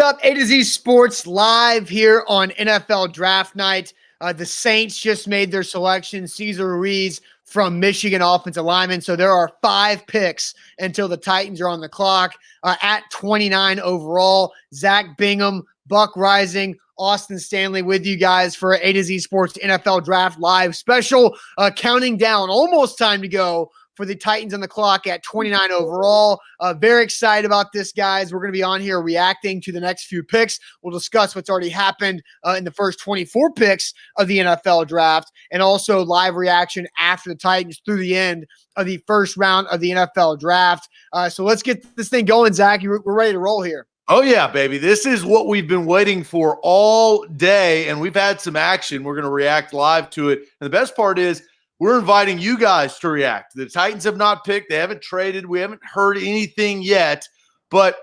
up? A to Z Sports live here on NFL Draft Night. The Saints just made their selection. Cesar Ruiz from Michigan, offensive lineman. So there are 5 picks until the Titans are on the clock. At 29 overall, Zach Bingham, Buck Rising, Austin Stanley with you guys for A to Z Sports NFL Draft Live special. Counting down, almost time to go for the Titans on the clock at 29 overall. Very excited about this, guys. We're going to be on here reacting to the next few picks. We'll discuss what's already happened in the first 24 picks of the NFL draft, and also live reaction after the Titans through the end of the first round of the NFL draft. So let's get this thing going, Zach. We're ready to roll here. Oh, yeah, baby. This is what we've been waiting for all day, and we've had some action. We're going to react live to it. And the best part is, we're inviting you guys to react. The Titans have not picked. They haven't traded. We haven't heard anything yet, but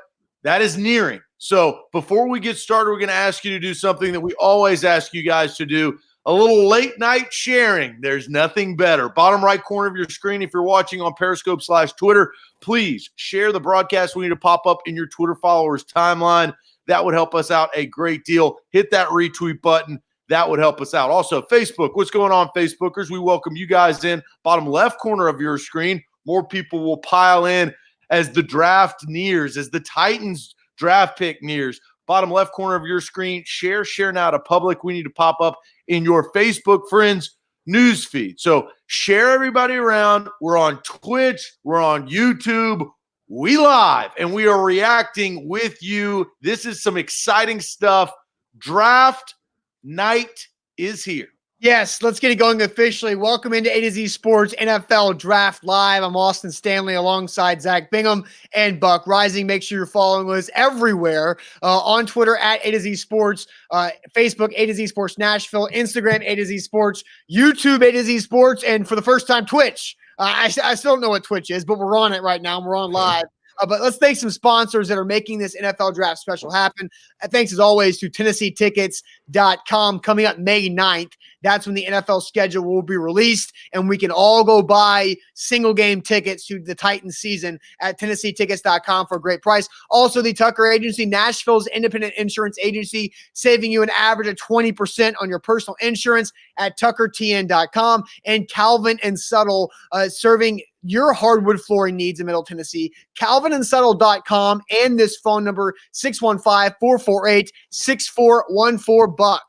that is nearing. So before we get started, we're going to ask you to do something that we always ask you guys to do, a little late night sharing. There's nothing better. Bottom right corner of your screen, if you're watching on Periscope/Twitter, please share the broadcast. We need to pop up in your Twitter followers timeline. That would help us out a great deal. Hit that retweet button. That would help us out. Also, Facebook. What's going on, Facebookers? We welcome you guys in. Bottom left corner of your screen. More people will pile in as the draft nears, as the Titans draft pick nears. Bottom left corner of your screen. Share now to public. We need to pop up in your Facebook friends news feed. So share everybody around. We're on Twitch. We're on YouTube. We live, and we are reacting with you. This is some exciting stuff. Draft night is here. Yes, let's get it going officially. Welcome into A to Z Sports NFL Draft Live. I'm Austin Stanley alongside Zach Bingham and Buck Rising. Make sure you're following us everywhere on Twitter at A to Z Sports, Facebook A to Z Sports Nashville, Instagram A to Z Sports, YouTube A to Z Sports, and for the first time, Twitch. I still don't know what Twitch is, but we're on it right now. We're on live. But let's thank some sponsors that are making this NFL draft special happen. Thanks, as always, to TennesseeTickets.com. Coming up May 9th, that's when the NFL schedule will be released, and we can all go buy single-game tickets to the Titans season at TennesseeTickets.com for a great price. Also, the Tucker Agency, Nashville's independent insurance agency, saving you an average of 20% on your personal insurance at TuckerTN.com. And Calvin and Subtle, serving your hardwood flooring needs in Middle Tennessee. CalvinandSuttle.com and this phone number, 615-448-6414, Buck.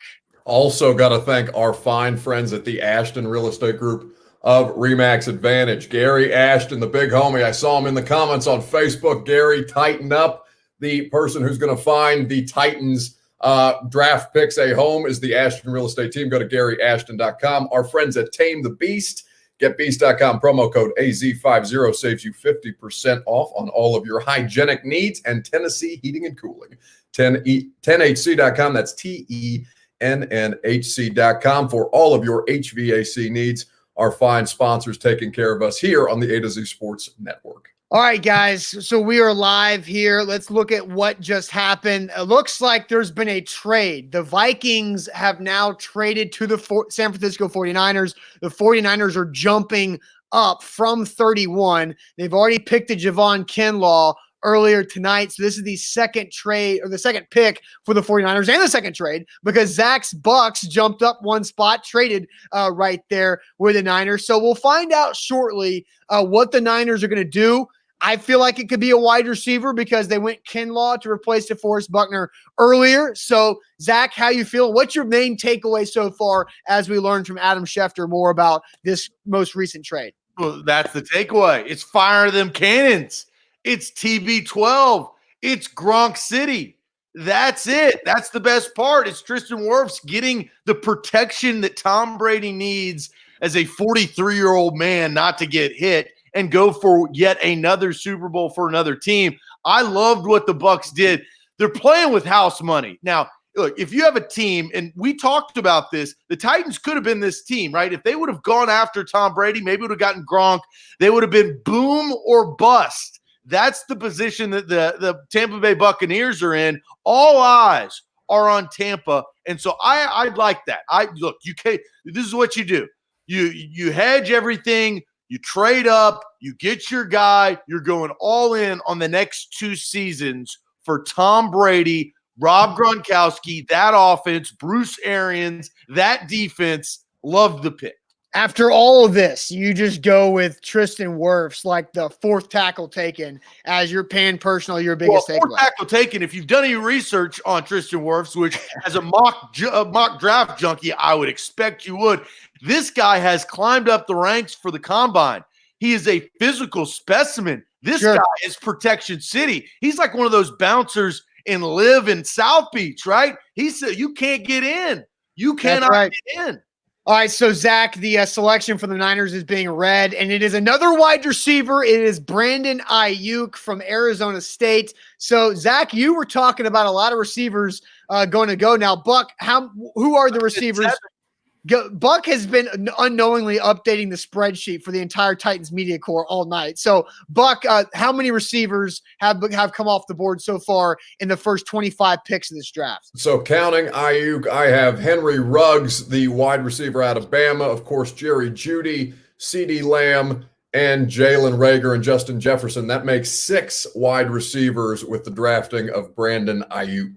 Also got to thank our fine friends at the Ashton Real Estate Group of RE/MAX Advantage. Gary Ashton, the big homie. I saw him in the comments on Facebook. Gary, tighten up. The person who's going to find the Titans draft picks a home is the Ashton Real Estate team. Go to GaryAshton.com. Our friends at Tame the Beast. GetBeast.com, promo code AZ50 saves you 50% off on all of your hygienic needs. And Tennessee Heating and Cooling, 10HC.com. That's TENNHC.com for all of your HVAC needs. Our fine sponsors taking care of us here on the A to Z Sports Network. All right, guys, so we are live here. Let's look at what just happened. It looks like there's been a trade. The Vikings have now traded to the San Francisco 49ers. The 49ers are jumping up from 31. They've already picked a Javon Kinlaw earlier tonight. So this is the second trade, or the second pick for the 49ers, and the second trade, because Zach's Bucks jumped up one spot, traded right there with the Niners. So we'll find out shortly what the Niners are going to do. I feel like it could be a wide receiver because they went Kinlaw to replace DeForest Buckner earlier. So, Zach, how you feel? What's your main takeaway so far as we learned from Adam Schefter more about this most recent trade? Well, that's the takeaway. It's fire them cannons. It's TB12. It's Gronk City. That's it. That's the best part. It's Tristan Wirfs getting the protection that Tom Brady needs as a 43-year-old man not to get hit and go for yet another Super Bowl for another team. I loved what the Bucks did. They're playing with house money. Now, look, if you have a team, and we talked about this, the Titans could have been this team, right? If they would have gone after Tom Brady, maybe would have gotten Gronk. They would have been boom or bust. That's the position that the Tampa Bay Buccaneers are in. All eyes are on Tampa. And so I like that. Look, you can't, this is what you do. You hedge everything. You trade up, you get your guy, you're going all in on the next 2 seasons for Tom Brady Rob Gronkowski, that offense, Bruce Arians, that defense loved the pick. After all of this, you just go with Tristan Wirfs, like the fourth tackle taken, as your personal, your biggest takeaway. Fourth tackle taken. If you've done any research on Tristan Wirfs, which as a mock draft junkie, I would expect you would, this guy has climbed up the ranks for the combine. He is a physical specimen. This guy is Protection City. He's like one of those bouncers in Live in South Beach, right? He said, you can't get in. You cannot get in. All right, so Zach, the selection for the Niners is being read, and it is another wide receiver. It is Brandon Ayuk from Arizona State. So, Zach, you were talking about a lot of receivers going to go. Now, Buck, who are the receivers? Buck has been unknowingly updating the spreadsheet for the entire Titans media corps all night. So, Buck, how many receivers have come off the board so far in the first 25 picks of this draft? So, counting Ayuk, I have Henry Ruggs, the wide receiver out of Bama, of course, Jerry Jeudy, CeeDee Lamb, and Jalen Reagor and Justin Jefferson. That makes 6 wide receivers with the drafting of Brandon Ayuk.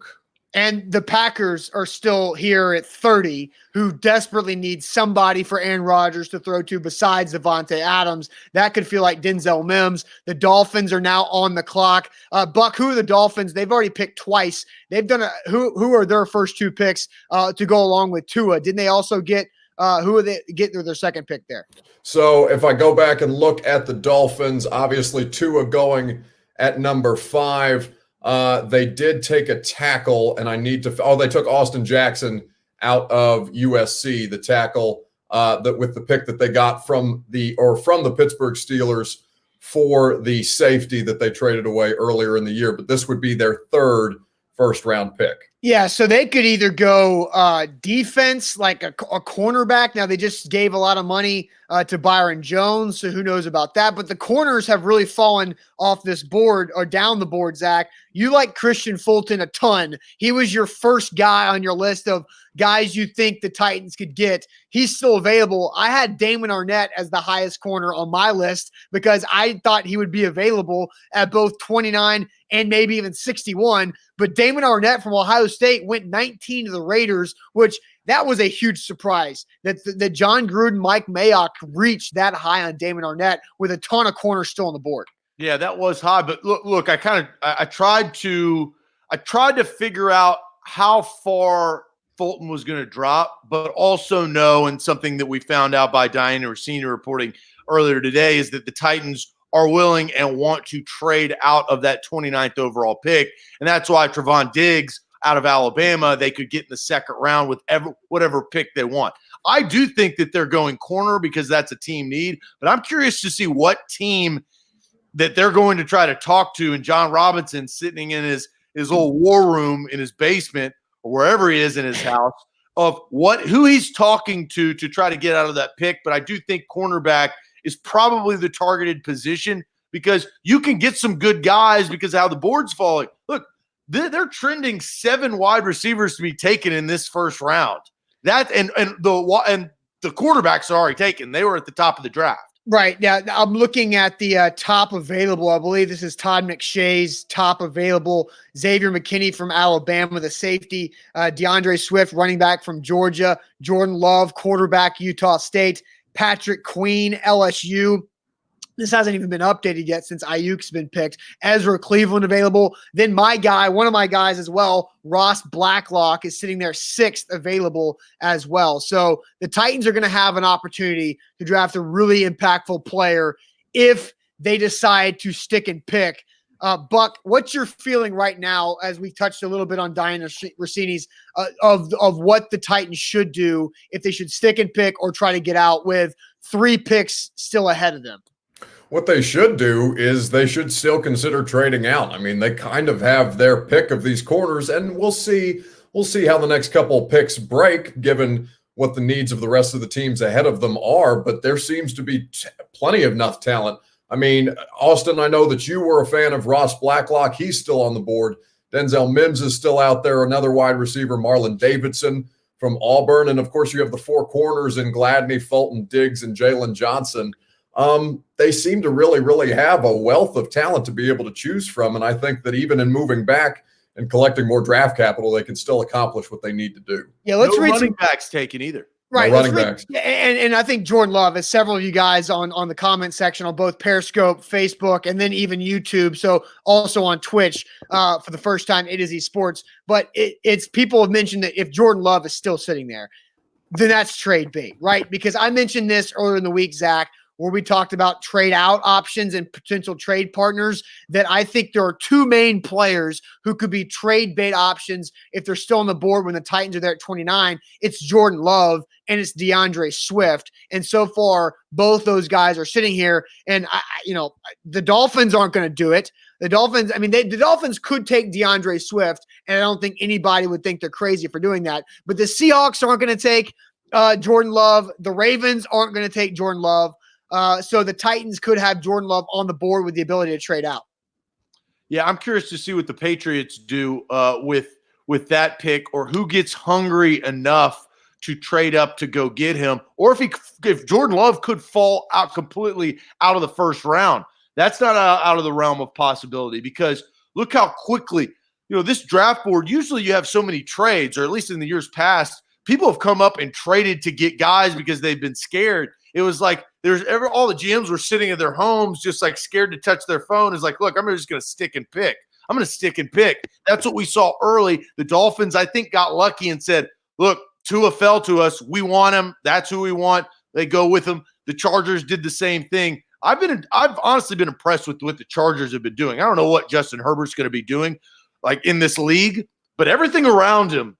And the Packers are still here at 30, who desperately need somebody for Aaron Rodgers to throw to besides Devontae Adams. That could feel like Denzel Mims. The Dolphins are now on the clock. Buck, who are the Dolphins? They've already picked twice. They've done who are their first 2 picks to go along with Tua? Didn't they also get who are they get their second pick there? So if I go back and look at the Dolphins, obviously Tua going at number 5. They did take a tackle, and I need to. They took Austin Jackson out of USC, the tackle that with the pick that they got from the Pittsburgh Steelers for the safety that they traded away earlier in the year. But this would be their 3rd first-round pick. Yeah, so they could either go defense, like a cornerback. Now, they just gave a lot of money to Byron Jones, so who knows about that. But the corners have really fallen off this board or down the board, Zach. You like Christian Fulton a ton. He was your first guy on your list of guys you think the Titans could get. He's still available. I had Damon Arnett as the highest corner on my list because I thought he would be available at both 29 and maybe even 61. But Damon Arnett from Ohio State went 19 to the Raiders, which that was a huge surprise that John Gruden, Mike Mayock reached that high on Damon Arnett with a ton of corners still on the board. Yeah, that was high. But look, I tried to figure out how far Fulton was going to drop, but also know, and something that we found out by Diana Rossini reporting earlier today, is that the Titans are willing and want to trade out of that 29th overall pick. And that's why Trevon Diggs out of Alabama, they could get in the second round with whatever pick they want. I do think that they're going corner because that's a team need, but I'm curious to see what team that they're going to try to talk to. And John Robinson sitting in his old war room in his basement or wherever he is in his house of who he's talking to try to get out of that pick. But I do think cornerback is probably the targeted position because you can get some good guys because of how the board's falling. Look, they're trending 7 wide receivers to be taken in this first round. That and the quarterbacks are already taken. They were at the top of the draft. Right. Now, I'm looking at the top available. I believe this is Todd McShay's top available. Xavier McKinney from Alabama, the safety. DeAndre Swift, running back from Georgia. Jordan Love, quarterback, Utah State. Patrick Queen, LSU. This hasn't even been updated yet since Ayuk's been picked. Ezra Cleveland available. Then my guy, one of my guys as well, Ross Blacklock, is sitting there 6th available as well. So the Titans are going to have an opportunity to draft a really impactful player if they decide to stick and pick. Buck, what's your feeling right now as we touched a little bit on Diana Rossini's of what the Titans should do if they should stick and pick or try to get out with 3 picks still ahead of them? What they should do is they should still consider trading out. I mean, they kind of have their pick of these corners, and we'll see how the next couple of picks break, given what the needs of the rest of the teams ahead of them are. But there seems to be plenty of enough talent. I mean, Austin, I know that you were a fan of Ross Blacklock. He's still on the board. Denzel Mims is still out there. Another wide receiver, Marlon Davidson from Auburn. And, of course, you have the 4 corners in Gladney, Fulton, Diggs, and Jalen Johnson. They seem to really, really have a wealth of talent to be able to choose from. And I think that even in moving back and collecting more draft capital, they can still accomplish what they need to do. Yeah, let's no read running some backs taken either. Right, no running backs. And I think Jordan Love, as several of you guys on the comment section on both Periscope, Facebook, and then even YouTube, so also on Twitch for the first time, A to Z Sports. But it's people have mentioned that if Jordan Love is still sitting there, then that's trade bait, right? Because I mentioned this earlier in the week, Zach, where we talked about trade out options and potential trade partners, that I think there are two main players who could be trade bait options if they're still on the board when the Titans are there at 29. It's Jordan Love and it's DeAndre Swift. And so far, both those guys are sitting here, and the Dolphins aren't going to do it. The Dolphins, the Dolphins could take DeAndre Swift, and I don't think anybody would think they're crazy for doing that. But the Seahawks aren't going to take Jordan Love. The Ravens aren't going to take Jordan Love. So the Titans could have Jordan Love on the board with the ability to trade out. Yeah, I'm curious to see what the Patriots do with that pick, or who gets hungry enough to trade up to go get him, or if Jordan Love could fall out completely out of the first round. That's not out of the realm of possibility, because look how quickly, this draft board, usually you have so many trades, or at least in the years past, people have come up and traded to get guys because they've been scared. It was like all the GMs were sitting in their homes just like scared to touch their phone. It's like, look, I'm just going to stick and pick. I'm going to stick and pick. That's what we saw early. The Dolphins, I think, got lucky and said, look, Tua fell to us. We want him. That's who we want. They go with him. The Chargers did the same thing. I've honestly been impressed with what the Chargers have been doing. I don't know what Justin Herbert's going to be doing like in this league, but everything around him,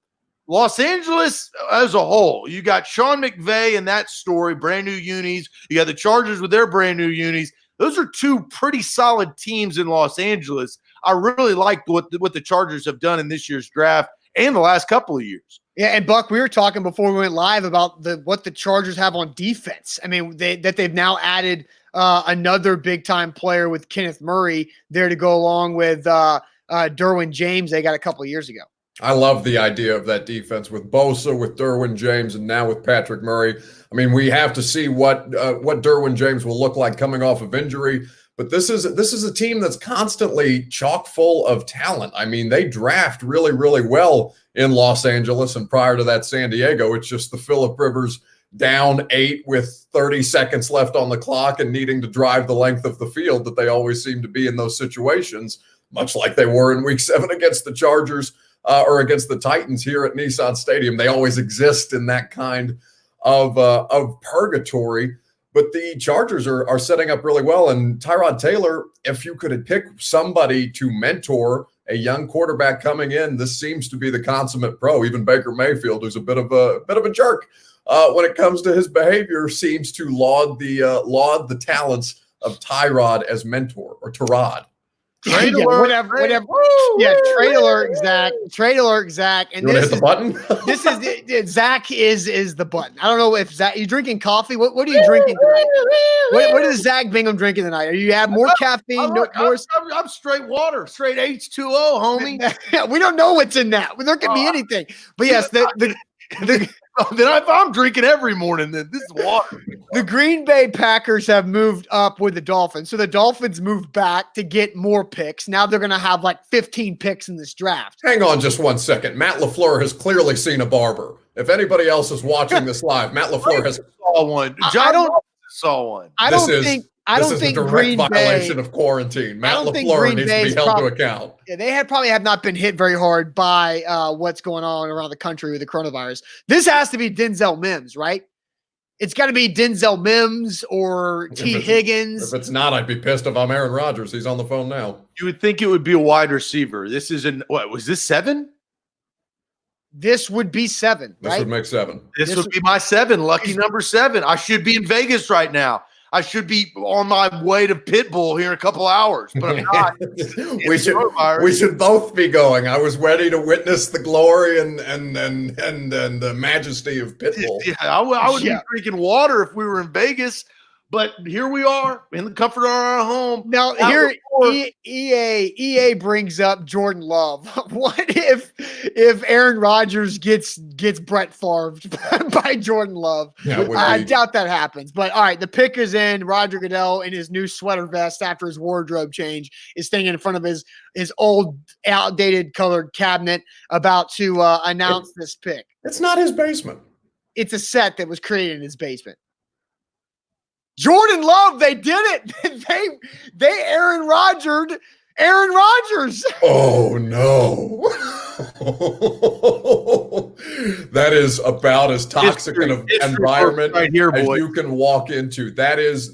Los Angeles as a whole, you got Sean McVay and that story, brand new unis. You got the Chargers with their brand new unis. Those are two pretty solid teams in Los Angeles. I really liked what the Chargers have done in this year's draft and the last couple of years. Yeah, and Buck, we were talking before we went live about what the Chargers have on defense. I mean, they've now added another big-time player with Kenneth Murray there to go along with Derwin James they got a couple of years ago. I love the idea of that defense with Bosa, with Derwin James, and now with Patrick Murray. I mean, we have to see what Derwin James will look like coming off of injury. But this is a team that's constantly chock full of talent. I mean, they draft really, really well in Los Angeles, and prior to that, San Diego. It's just the Phillip Rivers down 8 with 30 seconds left on the clock and needing to drive the length of the field that they always seem to be in those situations, much like they were in Week 7 against the Chargers. Or against the Titans here at Nissan Stadium. They always exist in that kind of purgatory. But the Chargers are setting up really well. And Tyrod Taylor, if you could pick somebody to mentor a young quarterback coming in, this seems to be the consummate pro. Even Baker Mayfield, who's a bit of a jerk when it comes to his behavior, seems to laud the talents of Tyrod as mentor, or Tyrod. Trade alert, whatever. Yeah, trade alert, Zach. Trade alert, Zach. And you want to hit the button? This is Zach is the button. I don't know if Zach, you drinking coffee? What are you drinking tonight? What is Zach Bingham drinking tonight? Are you have more caffeine? I'm straight water, straight H2O, homie. We don't know what's in that. There could be anything. But yes, I'm drinking every morning. Then this is water. The Green Bay Packers have moved up with the Dolphins. So the Dolphins moved back to get more picks. Now they're going to have like 15 picks in this draft. Hang on just 1 second. Matt LaFleur has clearly seen a barber. If anybody else is watching this live, Matt LaFleur saw one. Saw one. I don't think a direct Green violation Bay, of quarantine. Matt LaFleur needs to be held to account. Yeah, they probably have not been hit very hard by what's going on around the country with the coronavirus. This has to be Denzel Mims, right? It's got to be Denzel Mims or T. Higgins. If it's not, I'd be pissed if I'm Aaron Rodgers. He's on the phone now. You would think it would be a wide receiver. This is was this 7? This would be 7, right? This would make 7. This would be my 7, lucky number 7. I should be in Vegas right now. I should be on my way to Pitbull here in a couple hours, but I'm not. we should both be going. I was ready to witness the glory and the majesty of Pitbull. Yeah, I would be drinking water if we were in Vegas, But here we are in the comfort of our home. Now, here EA brings up Jordan Love. What if Aaron Rodgers gets Brett Favre'd by Jordan Love? Yeah, I doubt that happens. But all right, the pick is in. Roger Goodell in his new sweater vest after his wardrobe change is standing in front of his old outdated colored cabinet about to announce this pick. It's not his basement. It's a set that was created in his basement. Jordan Love, they did it. They Aaron Rodgers. Oh no. That is about as toxic an environment right here, as you can walk into. There is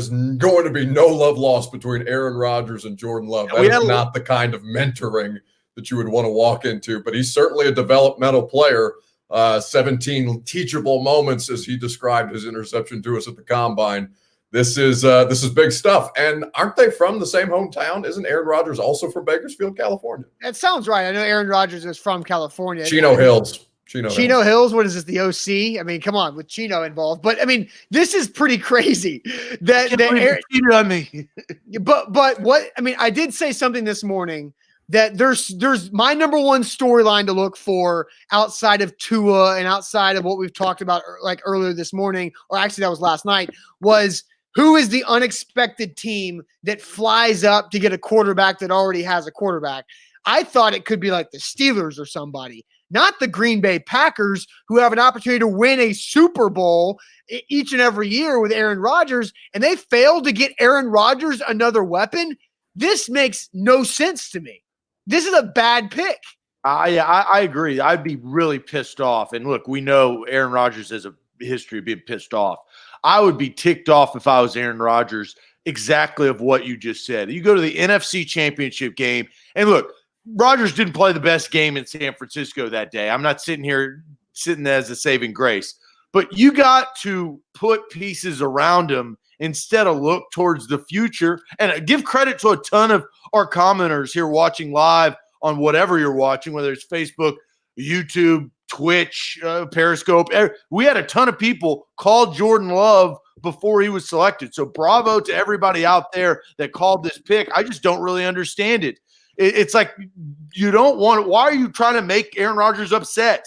going to be no love lost between Aaron Rodgers and Jordan Love. That is not the kind of mentoring that you would want to walk into, but he's certainly a developmental player. 17 teachable moments, as he described his interception to us at the combine. This is big stuff. And aren't they from the same hometown? Isn't Aaron Rodgers also from Bakersfield, California? That sounds right. I know Aaron Rodgers is from California. Chino Hills. Chino Hills. What is this? The OC? I mean, come on, with Chino involved. But I mean, this is pretty crazy. That Aaron cheated on me. But what I mean, I did say something this morning that there's my number one storyline to look for outside of Tua and outside of what we've talked about like earlier this morning, or actually that was last night, was who is the unexpected team that flies up to get a quarterback that already has a quarterback. I thought it could be like the Steelers or somebody, not the Green Bay Packers, who have an opportunity to win a Super Bowl each and every year with Aaron Rodgers, and they failed to get Aaron Rodgers another weapon. This makes no sense to me. This is a bad pick. I agree. I'd be really pissed off. And look, we know Aaron Rodgers has a history of being pissed off. I would be ticked off if I was Aaron Rodgers, exactly of what you just said. You go to the NFC Championship game, and look, Rodgers didn't play the best game in San Francisco that day. I'm not sitting there as a saving grace. But you got to put pieces around him instead of look towards the future. And give credit to a ton of our commenters here watching live on whatever you're watching, whether it's Facebook, YouTube, Twitch, Periscope. We had a ton of people call Jordan Love before he was selected. So bravo to everybody out there that called this pick. I just don't really understand it. It's like you don't want it. Why are you trying to make Aaron Rodgers upset?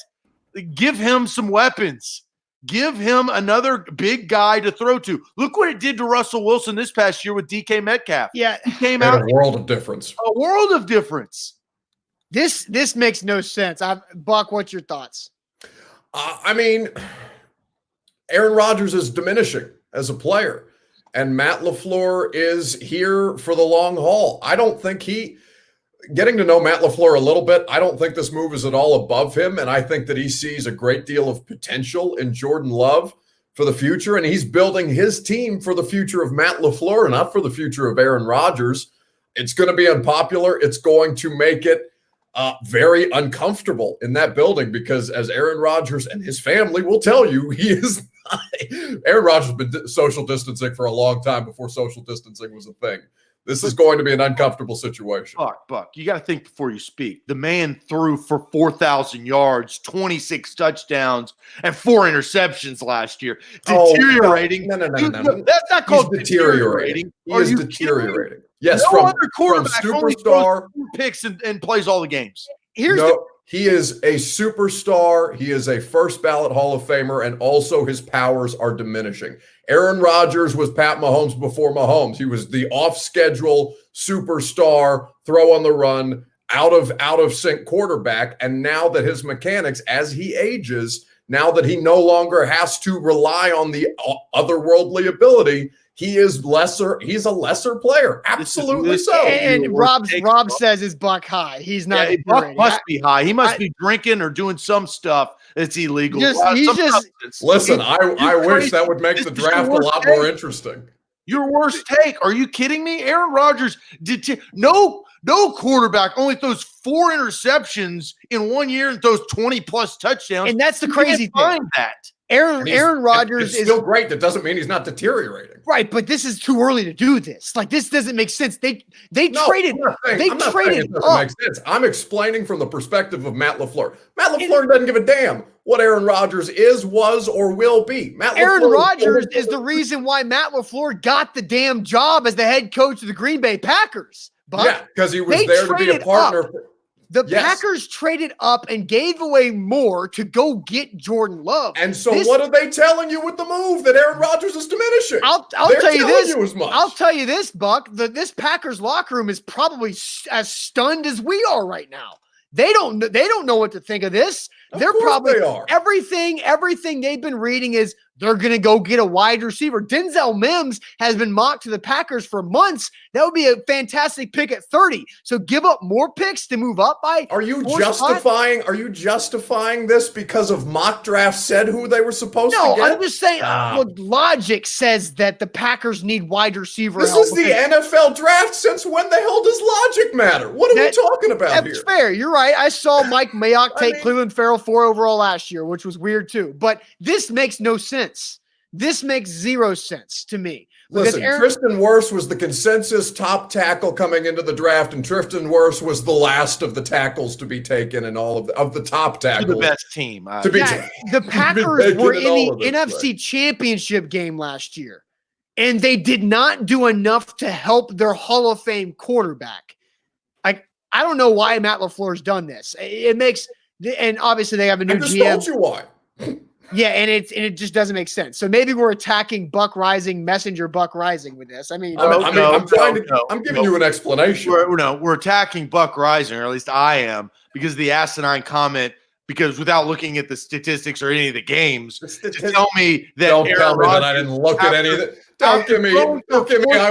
Give him some weapons. Give him another big guy to throw to. Look what it did to Russell Wilson this past year with DK Metcalf. Yeah. He came out. A world of difference. A world of difference. This makes no sense. Buck, what's your thoughts? I mean, Aaron Rodgers is diminishing as a player, and Matt LaFleur is here for the long haul. I don't think getting to know Matt LaFleur a little bit, I don't think this move is at all above him, and I think that he sees a great deal of potential in Jordan Love for the future, and he's building his team for the future of Matt LaFleur, not for the future of Aaron Rodgers. It's going to be unpopular. It's going to make it very uncomfortable in that building because, as Aaron Rodgers and his family will tell you, he is not. Aaron Rodgers has been social distancing for a long time before social distancing was a thing. This is going to be an uncomfortable situation. Buck, you got to think before you speak. The man threw for 4,000 yards, 26 touchdowns, and 4 interceptions last year. Deteriorating. No. That's not called deteriorating. He is deteriorating. Yes, no other quarterback from only superstar throws 4 picks and plays all the games. He is a superstar. He is a first ballot Hall of Famer, and also his powers are diminishing. Aaron Rodgers was Pat Mahomes before Mahomes. He was the off-schedule superstar, throw on the run, out of sync quarterback. And now that his mechanics, as he ages, now that he no longer has to rely on the otherworldly ability, he's a lesser player. Absolutely so. And Rob says is Buck high. He's not. Yeah, Buck must be high. He must be drinking or doing some stuff that's illegal. Listen, I wish that would make the draft a lot more interesting. Your worst take. Are you kidding me? Aaron Rodgers No quarterback only throws 4 interceptions in 1 year and throws 20+ touchdowns. And that's the You crazy can't find thing. that. Aaron Rodgers is still great. That doesn't mean he's not deteriorating. Right, but this is too early to do this. Like, this doesn't make sense. They traded. They traded up. Makes sense. I'm explaining from the perspective of Matt LaFleur. Matt LaFleur doesn't give a damn what Aaron Rodgers is, was, or will be. Aaron Rodgers is the reason why Matt LaFleur got the damn job as the head coach of the Green Bay Packers. But yeah, because he was there to be a partner. The Packers traded up and gave away more to go get Jordan Love. And so what are they telling you with the move that Aaron Rodgers is diminishing? I'll tell you this. I'll tell you this, Buck. This Packers locker room is probably as stunned as we are right now. They don't know what to think of this. They're probably everything they've been reading is they're going to go get a wide receiver. Denzel Mims has been mocked to the Packers for months. That would be a fantastic pick at 30. So give up more picks to move up by. Are you justifying this because of mock draft said who they were supposed to get? No, I'm just saying logic says that the Packers need wide receiver help. This is the NFL draft. Since when the hell does logic matter? What are we talking about here? That's fair. You're right. I saw Mike Mayock take Cleveland Farrell 4 overall last year, which was weird too. But this makes no sense. This makes zero sense to me. Listen, Tristan Wirfs was the consensus top tackle coming into the draft, and Tristan Wirfs was the last of the tackles to be taken in all of the top tackles. The best team. The Packers were in the NFC Championship game last year, and they did not do enough to help their Hall of Fame quarterback. I don't know why Matt LaFleur's done this. It makes – and obviously they have a new GM. I just told you why. Yeah, and it just doesn't make sense. So maybe we're attacking Buck Rising, Messenger Buck Rising with this. I'm giving you an explanation. We're attacking Buck Rising, or at least I am, because of the asinine comment. Because without looking at the statistics or any of the games, to tell me that don't tell me that I didn't look at any of it. Don't give me I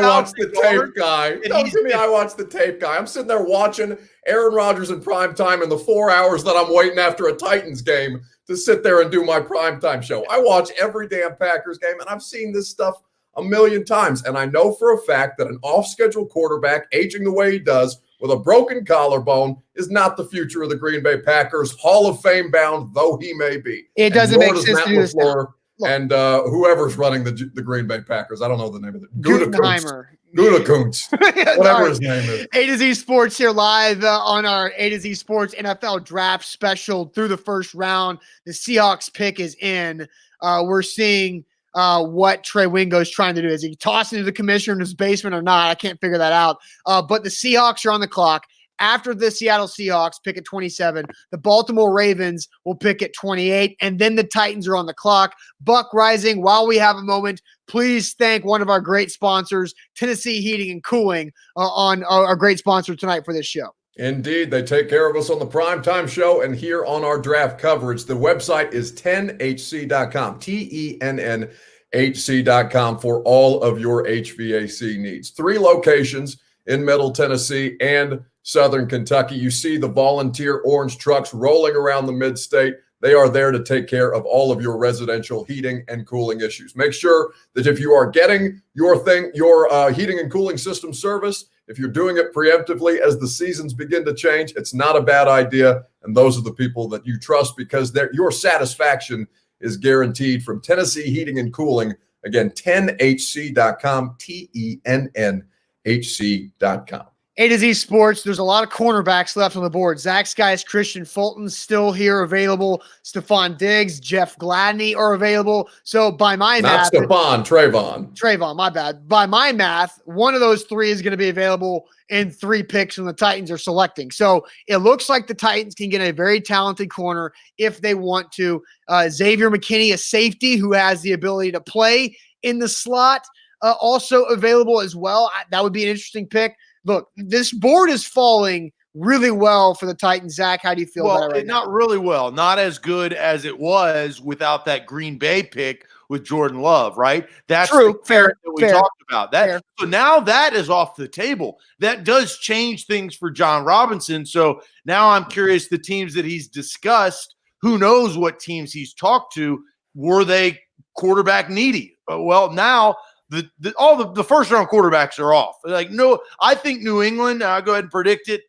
watched the tape guy. Don't give me I watched the tape guy. I'm sitting there watching Aaron Rodgers in prime time in the 4 hours that I'm waiting after a Titans game to sit there and do my primetime show. I watch every damn Packers game, and I've seen this stuff a million times. And I know for a fact that an off-schedule quarterback aging the way he does with a broken collarbone is not the future of the Green Bay Packers, Hall of Fame bound though he may be. It doesn't make sense to do this now. And whoever's running the Green Bay Packers, I don't know the name of it. Gutenheimer. Gutekunst, whatever his name is. A to Z Sports here live on our A to Z Sports NFL Draft Special through the first round. The Seahawks pick is in. We're seeing what Trey Wingo's trying to do. Is he tossing to the commissioner in his basement or not? I can't figure that out. But the Seahawks are on the clock. After the Seattle Seahawks pick at 27, the Baltimore Ravens will pick at 28, and then the Titans are on the clock. Buck Rising, while we have a moment, please thank one of our great sponsors, Tennessee Heating and Cooling, on our great sponsor tonight for this show. Indeed, they take care of us on the primetime show and here on our draft coverage. The website is 10hc.com, TENNHC.com for all of your HVAC needs. 3 locations in Middle Tennessee and Southern Kentucky. You see the volunteer orange trucks rolling around the mid-state. They are there to take care of all of your residential heating and cooling issues. Make sure that if you are getting your heating and cooling system service, if you're doing it preemptively as the seasons begin to change, it's not a bad idea. And those are the people that you trust because your satisfaction is guaranteed from Tennessee Heating and Cooling. Again, 10hc.com, TENNHC.com. A to Z Sports, there's a lot of cornerbacks left on the board. Zach Skies, Christian Fulton still here available. Stephon Diggs, Jeff Gladney are available. So by my math. Trayvon, my bad. By my math, one of those 3 is going to be available in 3 picks when the Titans are selecting. So it looks like the Titans can get a very talented corner if they want to. Xavier McKinney, a safety who has the ability to play in the slot, also available as well. That would be an interesting pick. Look, this board is falling really well for the Titans. Zach, how do you feel about it right now? Not really well. Not as good as it was without that Green Bay pick with Jordan Love, right? That's true. Fair. That we talked about. So now that is off the table. That does change things for John Robinson. So now I'm curious, the teams that he's discussed, who knows what teams he's talked to, were they quarterback needy? Well, now all the first round quarterbacks are off. Like, no, I think New England, I'll go ahead and predict it.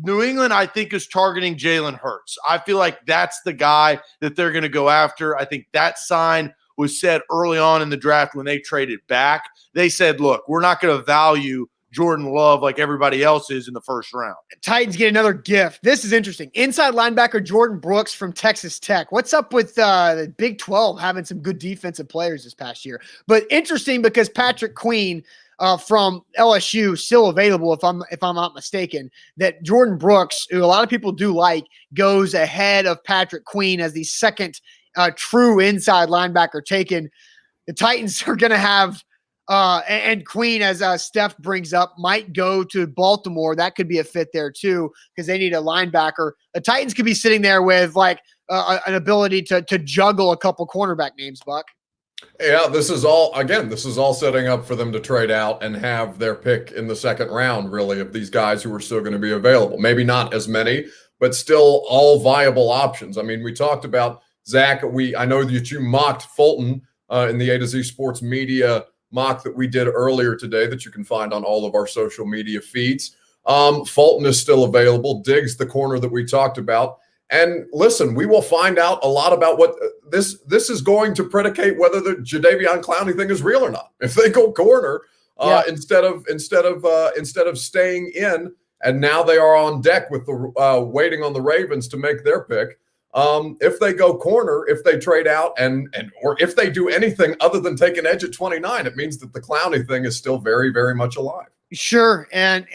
New England, I think, is targeting Jalen Hurts. I feel like that's the guy that they're going to go after. I think that sign was said early on in the draft when they traded back. They said, look, we're not going to value Jordan Love like everybody else is in the first round. Titans get another gift. This is interesting. Inside linebacker Jordan Brooks from Texas Tech. What's up with the Big 12 having some good defensive players this past year? But interesting because Patrick Queen from LSU still available, if I'm not mistaken, that Jordan Brooks, who a lot of people do like, goes ahead of Patrick Queen as the second true inside linebacker taken. The Titans are going to have and Queen, as Steph brings up, might go to Baltimore. That could be a fit there too because they need a linebacker. The Titans could be sitting there with like an ability to juggle a couple cornerback names, Buck. Yeah, this is all setting up for them to trade out and have their pick in the second round, really, of these guys who are still going to be available. Maybe not as many, but still all viable options. I mean, we talked about Zach. I know that you mocked Fulton in the A to Z Sports Media mock that we did earlier today that you can find on all of our social media feeds. Fulton is still available. Diggs, the corner that we talked about. And listen, we will find out a lot about what this is going to predicate whether the Jadeveon Clowney thing is real or not. If they go corner instead of staying in, and now they are on deck with the waiting on the Ravens to make their pick. If they go corner, if they trade out or if they do anything other than take an edge at 29, it means that the Clowney thing is still very, very much alive. Sure. And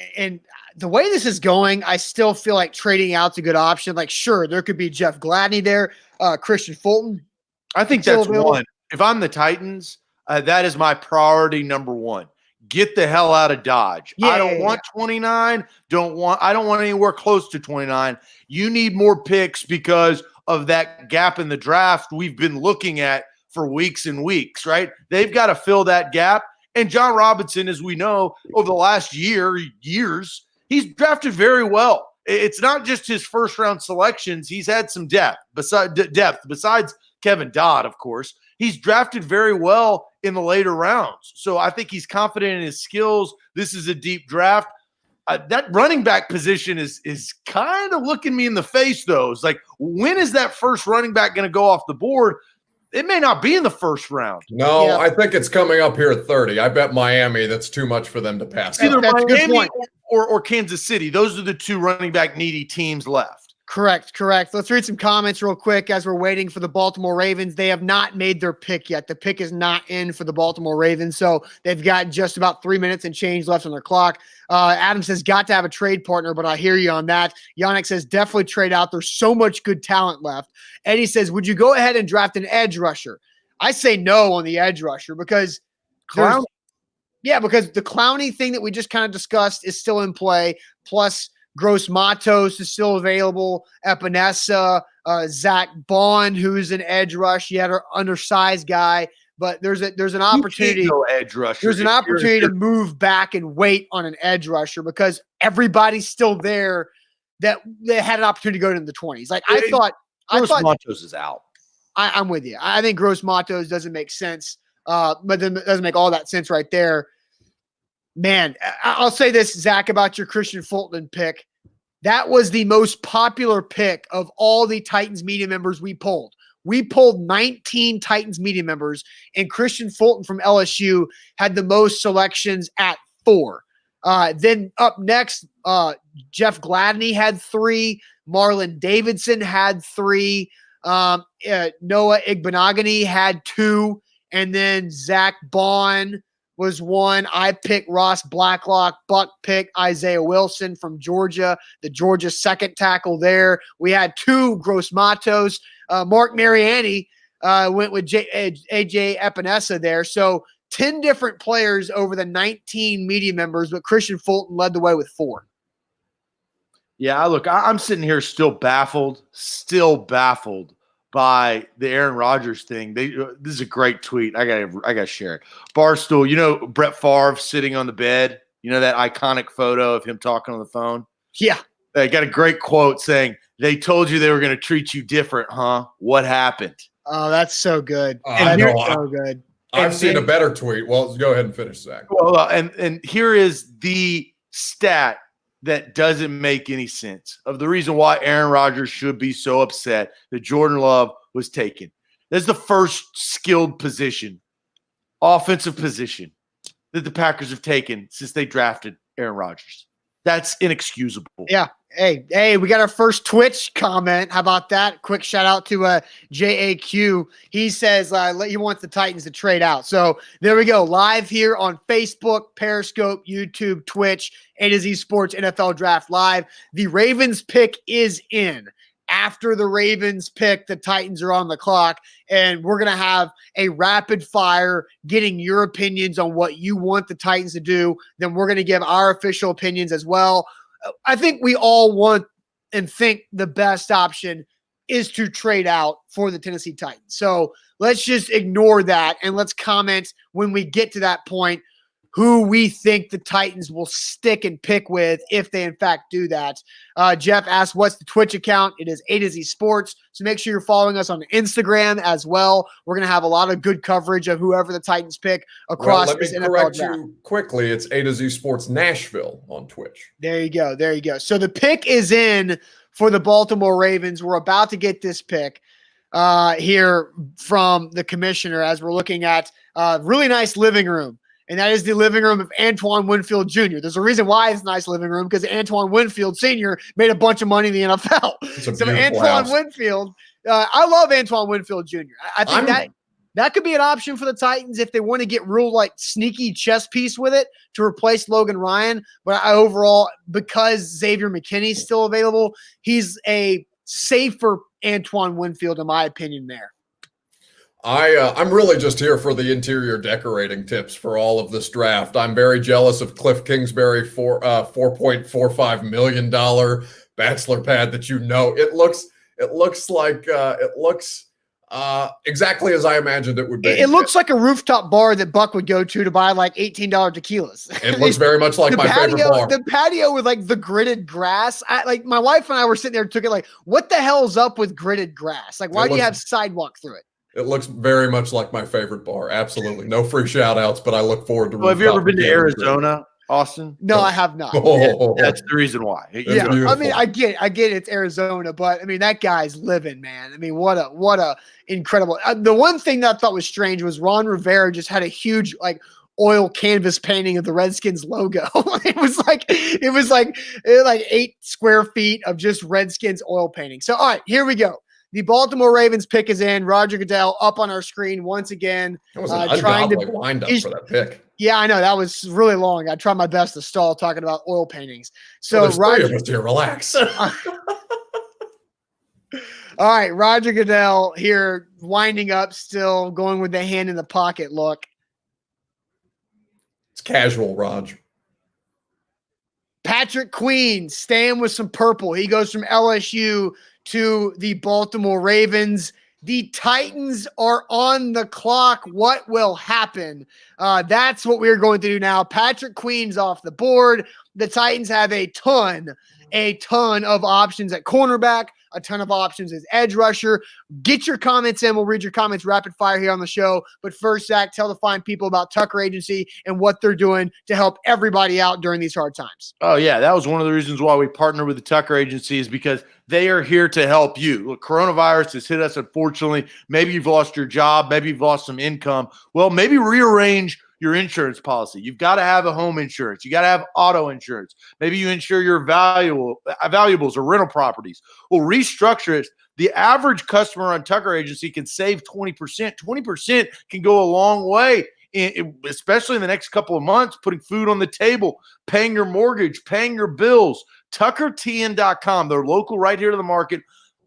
the way this is going, I still feel like trading out's a good option. Like, sure, there could be Jeff Gladney there, Christian Fulton. I think that's one. If I'm the Titans, that is my priority number one. Get the hell out of Dodge. I don't want 29. I don't want anywhere close to 29. You need more picks because of that gap in the draft we've been looking at for weeks and weeks, right? They've got to fill that gap. And John Robinson, as we know, over the last years, he's drafted very well. It's not just his first round selections. He's had some depth besides Kevin Dodd, of course. He's drafted very well in the later rounds. So I think he's confident in his skills. This is a deep draft. That running back position is kind of looking me in the face, though. It's like, when is that first running back going to go off the board? It may not be in the first round. No, yeah. I think it's coming up here at 30. I bet Miami, that's too much for them to pass. Either Miami or Kansas City. Those are the two running back needy teams left. Correct. Let's read some comments real quick as we're waiting for the Baltimore Ravens. They have not made their pick yet. The pick is not in for the Baltimore Ravens, so they've got just about 3 minutes and change left on their clock. Adam says, got to have a trade partner, but I hear you on that. Yannick says, definitely trade out. There's so much good talent left. Eddie says, would you go ahead and draft an edge rusher? I say no on the edge rusher because because the Clowney thing that we just kind of discussed is still in play, plus Gross Matos is still available. Epinesa, Zach Bond, who's an edge rush, yet an undersized guy. But there's an opportunity. Edge rusher. There's an opportunity to move back and wait on an edge rusher because everybody's still there that they had an opportunity to go into the 20s. Like I thought Matos is out. I'm with you. I think Gross Matos doesn't make sense. But then it doesn't make all that sense right there. Man, I'll say this, Zach, about your Christian Fulton pick. That was the most popular pick of all the Titans media members we polled. We polled 19 Titans media members, and Christian Fulton from LSU had the most selections at 4. Then up next, Jeff Gladney had 3. Marlon Davidson had 3. Noah Igbenogany had 2. And then Zach Bond was 1. I picked Ross Blacklock. Buck picked Isaiah Wilson from Georgia, the Georgia second tackle there. We had 2 Gross Matos. Mark Mariani went with AJ Epinesa there. So 10 different players over the 19 media members, but Christian Fulton led the way with 4. Yeah, look, I'm sitting here still baffled by the Aaron Rodgers thing. This is a great tweet. I gotta share it. Barstool, you know Brett Favre sitting on the bed. You know that iconic photo of him talking on the phone? Yeah. They got a great quote saying, "They told you they were going to treat you different, huh? What happened?" Oh, that's so good. So good. I've seen a better tweet. Well, go ahead and finish, Zach. Well, and here is the stat that doesn't make any sense of the reason why Aaron Rodgers should be so upset that Jordan Love was taken. That's the first skilled position, offensive position, that the Packers have taken since they drafted Aaron Rodgers. That's inexcusable. Yeah. Hey, we got our first Twitch comment. How about that? Quick shout out to JAQ. He says he wants the Titans to trade out. So there we go. Live here on Facebook, Periscope, YouTube, Twitch, A to Z Sports NFL Draft Live. The Ravens pick is in. After the Ravens pick, the Titans are on the clock, and we're going to have a rapid fire getting your opinions on what you want the Titans to do. Then we're going to give our official opinions as well. I think we all want and think the best option is to trade out for the Tennessee Titans. So let's just ignore that, and let's comment when we get to that point who we think the Titans will stick and pick with if they in fact do that. Jeff asked, what's the Twitch account? It is A to Z Sports. So make sure you're following us on Instagram as well. We're going to have a lot of good coverage of whoever the Titans pick across this NFL draft. Let me correct you quickly. It's A to Z Sports Nashville on Twitch. There you go. So the pick is in for the Baltimore Ravens. We're about to get this pick here from the commissioner as we're looking at a really nice living room. And that is the living room of Antoine Winfield Jr. There's a reason why it's a nice living room, because Antoine Winfield Sr. made a bunch of money in the NFL. So Antoine Winfield, I love Antoine Winfield Jr. I think that could be an option for the Titans if they want to get real sneaky chess piece with it to replace Logan Ryan. But overall, because Xavier McKinney's still available, he's a safer Antoine Winfield in my opinion there. I'm really just here for the interior decorating tips for all of this draft. I'm very jealous of Cliff Kingsbury for $4.45 million bachelor pad that it looks exactly as I imagined it would be. It looks like a rooftop bar that Buck would go to buy $18 tequilas. It looks very much like my favorite bar. The patio with the gridded grass. My wife and I were sitting there and took it what the hell's up with gridded grass? Why do you have sidewalk through it? It looks very much like my favorite bar. Absolutely. No free shout outs, but I look forward to Well, have you ever been to Arizona, Austin? No, I have not. That's the reason why. Yeah, I mean, I get it's Arizona, but I mean, that guy's living, man. I mean, what a incredible. The one thing that I thought was strange was Ron Rivera just had a huge oil canvas painting of the Redskins logo. It was like 8 square feet of just Redskins oil painting. So, all right, here we go. The Baltimore Ravens pick is in. Roger Goodell up on our screen once again. That was an ungodly wind-up for that pick. Yeah, I know. That was really long. I tried my best to stall talking about oil paintings. So, Roger, relax. All right, Roger Goodell here winding up still, going with the hand in the pocket look. It's casual, Raj. Patrick Queen staying with some purple. He goes from LSU to the Baltimore Ravens. The Titans are on the clock. What will happen? That's what we're going to do now. Patrick Queen's off the board. The Titans have a ton of options at cornerback, a ton of options as edge rusher. Get your comments in. We'll read your comments rapid fire here on the show. But first, Zach, tell the fine people about Tucker Agency and what they're doing to help everybody out during these hard times. Oh, yeah. That was one of the reasons why we partnered with the Tucker Agency, is because they are here to help you. Look, coronavirus has hit us, unfortunately. Maybe you've lost your job. Maybe you've lost some income. Well, maybe rearrange your insurance policy. You've got to have a home insurance. You got to have auto insurance. Maybe you insure your valuables or rental properties. Well, restructure it. The average customer on Tucker Agency can save 20%. 20% can go a long way, especially in the next couple of months, putting food on the table, paying your mortgage, paying your bills. TuckerTN.com. They're local right here to the market.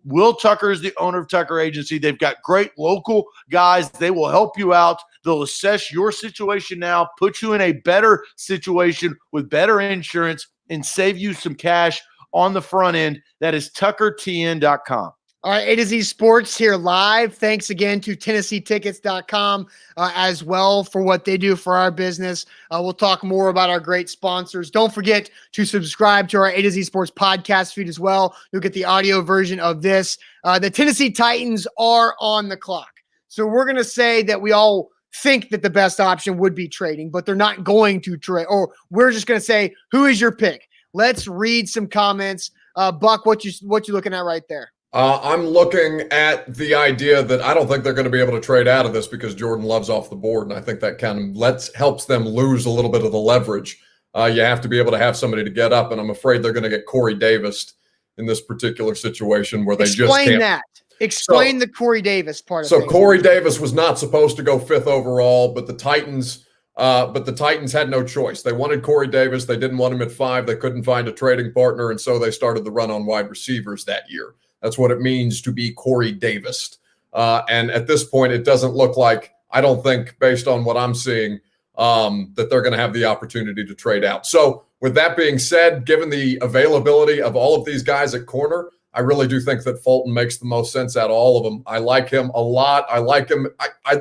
Will Tucker is the owner of Tucker Agency. They've got great local guys. They will help you out. They'll assess your situation now, put you in a better situation with better insurance, and save you some cash on the front end. That is TuckerTN.com. All right, A to Z Sports here live. Thanks again to TennesseeTickets.com as well for what they do for our business. We'll talk more about our great sponsors. Don't forget to subscribe to our A to Z Sports podcast feed as well. You'll get the audio version of this. The Tennessee Titans are on the clock. So we're going to say that we all think that the best option would be trading, but they're not going to trade. Or we're just going to say, who is your pick? Let's read some comments. Buck, what you looking at right there? I'm looking at the idea that I don't think they're going to be able to trade out of this because Jordan Love's off the board, and I think that kind of helps them lose a little bit of the leverage. You have to be able to have somebody to get up, and I'm afraid they're going to get Corey Davis in this particular situation where they Explain that. Explain the Corey Davis part of So things. Corey Davis was not supposed to go 5th overall, but the Titans had no choice. They wanted Corey Davis. They didn't want him at 5. They couldn't find a trading partner, and so they started the run on wide receivers that year. That's what it means to be Corey Davis. And at this point, it doesn't look like, I don't think, based on what I'm seeing, that they're going to have the opportunity to trade out. So with that being said, given the availability of all of these guys at corner, I really do think that Fulton makes the most sense out of all of them. I like him a lot. I like him.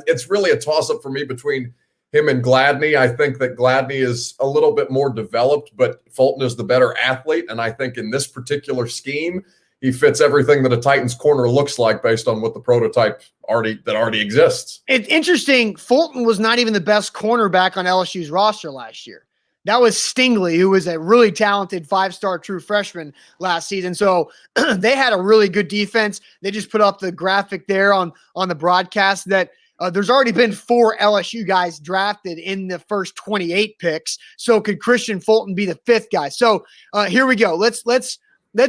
It's really a toss-up for me between him and Gladney. I think that Gladney is a little bit more developed, but Fulton is the better athlete. And I think in this particular scheme, he fits everything that a Titans corner looks like based on what the prototype already exists. It's interesting. Fulton was not even the best cornerback on LSU's roster last year. That was Stingley, who was a really talented 5-star true freshman last season. So they had a really good defense. They just put up the graphic there on the broadcast that there's already been 4 LSU guys drafted in the first 28 picks. So could Christian Fulton be the 5th guy? So here we go. Let's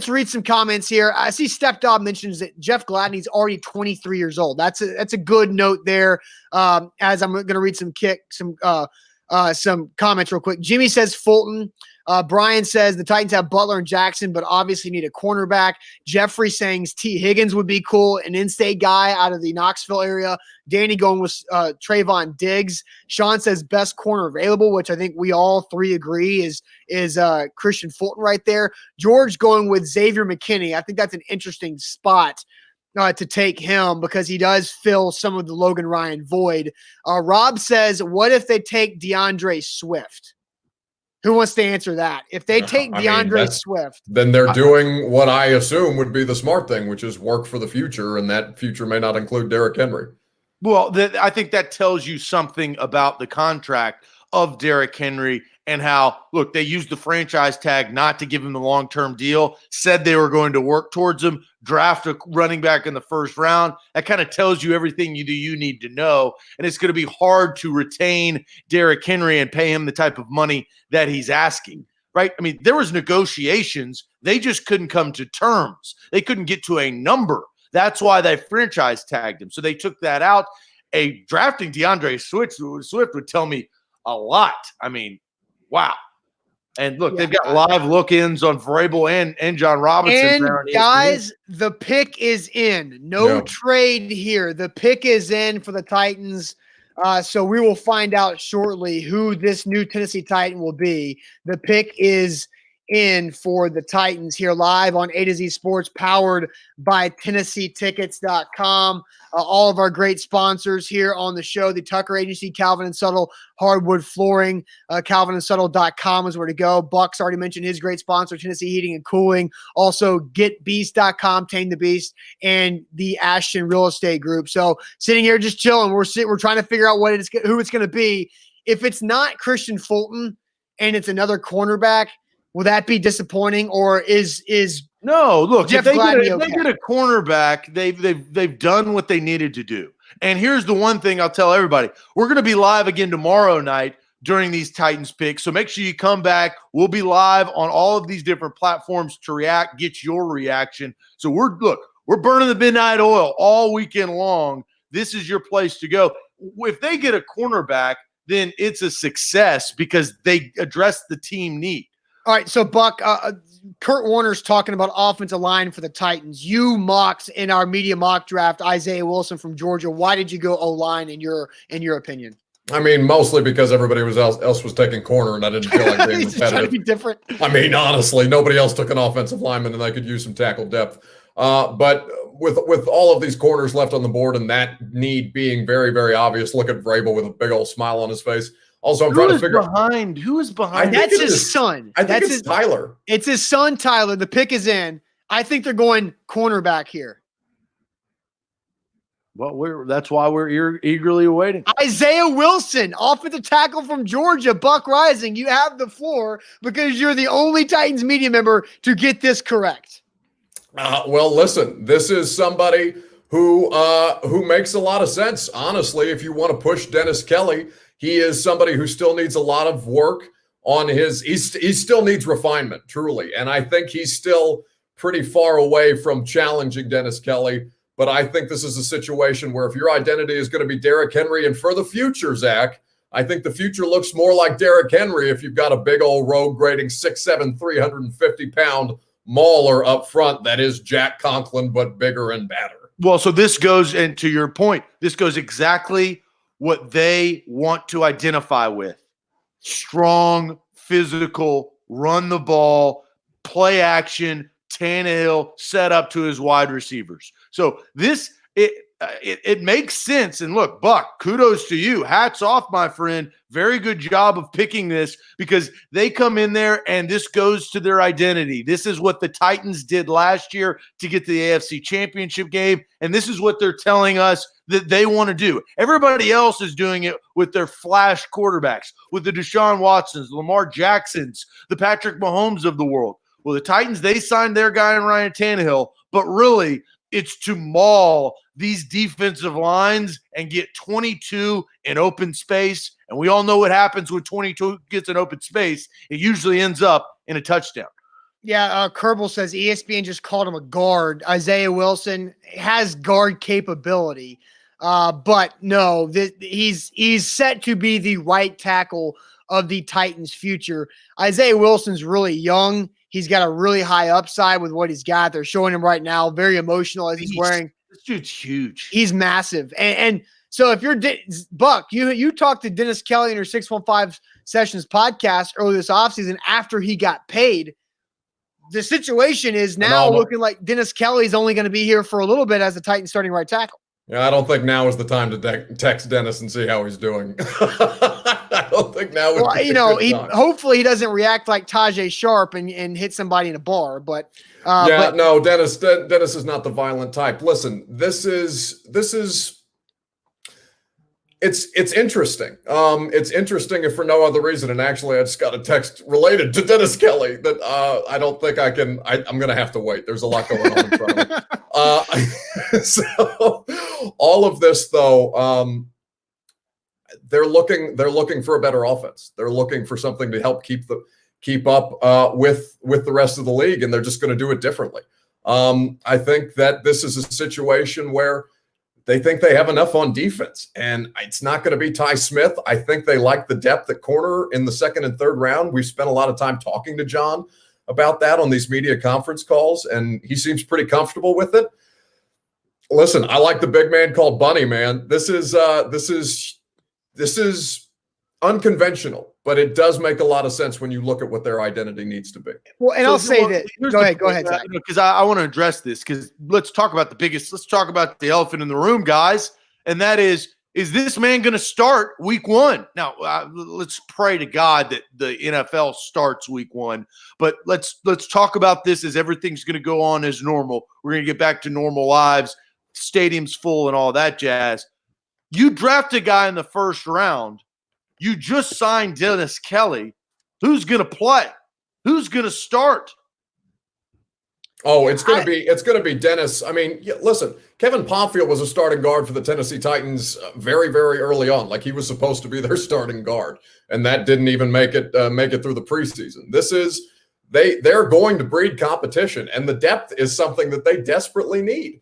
read some comments here. I see Steph Dobb mentions that Jeff Gladney's already 23 years old. That's a good note there. As I'm going to read some comments real quick. Jimmy says Fulton. Brian says the Titans have Butler and Jackson, but obviously need a cornerback. Jeffrey saying T. Higgins would be cool, an in-state guy out of the Knoxville area. Danny going with Trayvon Diggs. Sean says best corner available, which I think we all 3 agree is Christian Fulton right there. George going with Xavier McKinney. I think that's an interesting spot to take him because he does fill some of the Logan Ryan void. Rob says, what if they take DeAndre Swift? Who wants to answer that? If they take DeAndre Swift, then they're doing what I assume would be the smart thing, which is work for the future, and that future may not include Derrick Henry. Well, I think that tells you something about the contract of Derrick Henry and how, look, they used the franchise tag not to give him the long-term deal, said they were going to work towards him, draft a running back in the first round. That kind of tells you everything you need to know. And it's going to be hard to retain Derrick Henry and pay him the type of money that he's asking, right? I mean, there was negotiations. They just couldn't come to terms. They couldn't get to a number. That's why they franchise tagged him. So they took that out. Drafting DeAndre Swift would tell me a lot. I mean, wow. And look, they've got live look-ins on Vrabel and John Robinson. And guys, the pick is in. No trade here. The pick is in for the Titans. So we will find out shortly who this new Tennessee Titan will be. The pick is in for the Titans here live on A to Z Sports, powered by TennesseeTickets.com. All of our great sponsors here on the show, the Tucker Agency, Calvin and Subtle Hardwood Flooring, CalvinandSuttle.com is where to go. Buck's already mentioned his great sponsor, Tennessee Heating and Cooling. Also, GetBeast.com, Tame the Beast, and the Ashton Real Estate Group. So sitting here just chilling, we're trying to figure out who it's going to be. If it's not Christian Fulton and it's another cornerback, will that be disappointing, or is no? Look, Jeff if they Gladney get a cornerback, they've done what they needed to do. And here's the one thing I'll tell everybody: we're going to be live again tomorrow night during these Titans picks. So make sure you come back. We'll be live on all of these different platforms to react, get your reaction. So we're burning the midnight oil all weekend long. This is your place to go. If they get a cornerback, then it's a success because they address the team need. All right, so Buck, Kurt Warner's talking about offensive line for the Titans. You mocked in our media mock draft Isaiah Wilson from Georgia. Why did you go O-line in your opinion? I mean, mostly because everybody else was taking corner, and I didn't feel like being competitive. Trying to be different. I mean, honestly, nobody else took an offensive lineman, and they could use some tackle depth. But with all of these corners left on the board and that need being very, very obvious, look at Vrabel with a big old smile on his face. Also, I'm trying to figure out who is behind. That's his son. I think it's Tyler. It's his son, Tyler. The pick is in. I think they're going cornerback here. Well, that's why we're eagerly awaiting. Isaiah Wilson, offensive tackle from Georgia, Buck Rising. You have the floor because you're the only Titans media member to get this correct. Well, listen, this is somebody who makes a lot of sense. Honestly, if you want to push Dennis Kelly, he is somebody who still needs a lot of work on his. He still needs refinement, truly, and I think he's still pretty far away from challenging Dennis Kelly. But I think this is a situation where if your identity is going to be Derrick Henry, and for the future, Zach, I think the future looks more like Derrick Henry if you've got a big old rogue grading 6'7", 350-pound mauler up front that is Jack Conklin, but bigger and badder. Well, so this goes, and to your point, this goes exactly what they want to identify with. Strong, physical, run the ball, play action, Tannehill set up to his wide receivers. So it makes sense. And look, Buck, kudos to you. Hats off, my friend. Very good job of picking this because they come in there and this goes to their identity. This is what the Titans did last year to get to the AFC Championship game. And this is what they're telling us that they want to do. Everybody else is doing it with their flash quarterbacks, with the Deshaun Watsons, Lamar Jacksons, the Patrick Mahomes of the world. Well, the Titans, they signed their guy in Ryan Tannehill, but really it's to maul these defensive lines and get 22 in open space. And we all know what happens when 22 gets in open space. It usually ends up in a touchdown. Yeah, Kerbal says ESPN just called him a guard. Isaiah Wilson has guard capability, but no, he's set to be the right tackle of the Titans' future. Isaiah Wilson's really young. He's got a really high upside with what he's got. They're showing him right now. Very emotional as he's wearing. This dude's huge. He's massive. And so if you're Buck, you talked to Dennis Kelly in your 615 Sessions podcast earlier this offseason after he got paid. The situation is now looking like Dennis Kelly's only going to be here for a little bit as the Titans starting right tackle. Yeah, I don't think now is the time to text Dennis and see how he's doing. I don't think now. Well, hopefully he doesn't react like Tajay Sharp and hit somebody in a bar. But no, Dennis is not the violent type. Listen, this is it's interesting. It's interesting if for no other reason. And actually, I just got a text related to Dennis Kelly that I don't think I can. I'm going to have to wait. There's a lot going on in front of me. So all of this, though, they're looking for a better offense. They're looking for something to help keep up with the rest of the league, and they're just going to do it differently. I think that this is a situation where they think they have enough on defense, and it's not going to be Ty Smith. I think they like the depth at corner in the second and third round. We've spent a lot of time talking to John about that on these media conference calls, and he seems pretty comfortable with it. Listen, I like the big man called Bunny, man. This is unconventional, but it does make a lot of sense when you look at what their identity needs to be. Well, and I'll say that. Go ahead, Zach. Because I want to address this because let's talk about the elephant in the room, guys. And that is this man going to start week one? Now, let's pray to God that the NFL starts week one. But let's talk about this as everything's going to go on as normal. We're going to get back to normal lives, stadiums full and all that jazz. You draft a guy in the first round. You just signed Dennis Kelly. Who's going to play? Who's going to start? Oh, it's going to be Dennis. I mean, listen, Kevin Pomfield was a starting guard for the Tennessee Titans very, very early on. Like he was supposed to be their starting guard, and that didn't even make it through the preseason. This is they're going to breed competition, and the depth is something that they desperately need.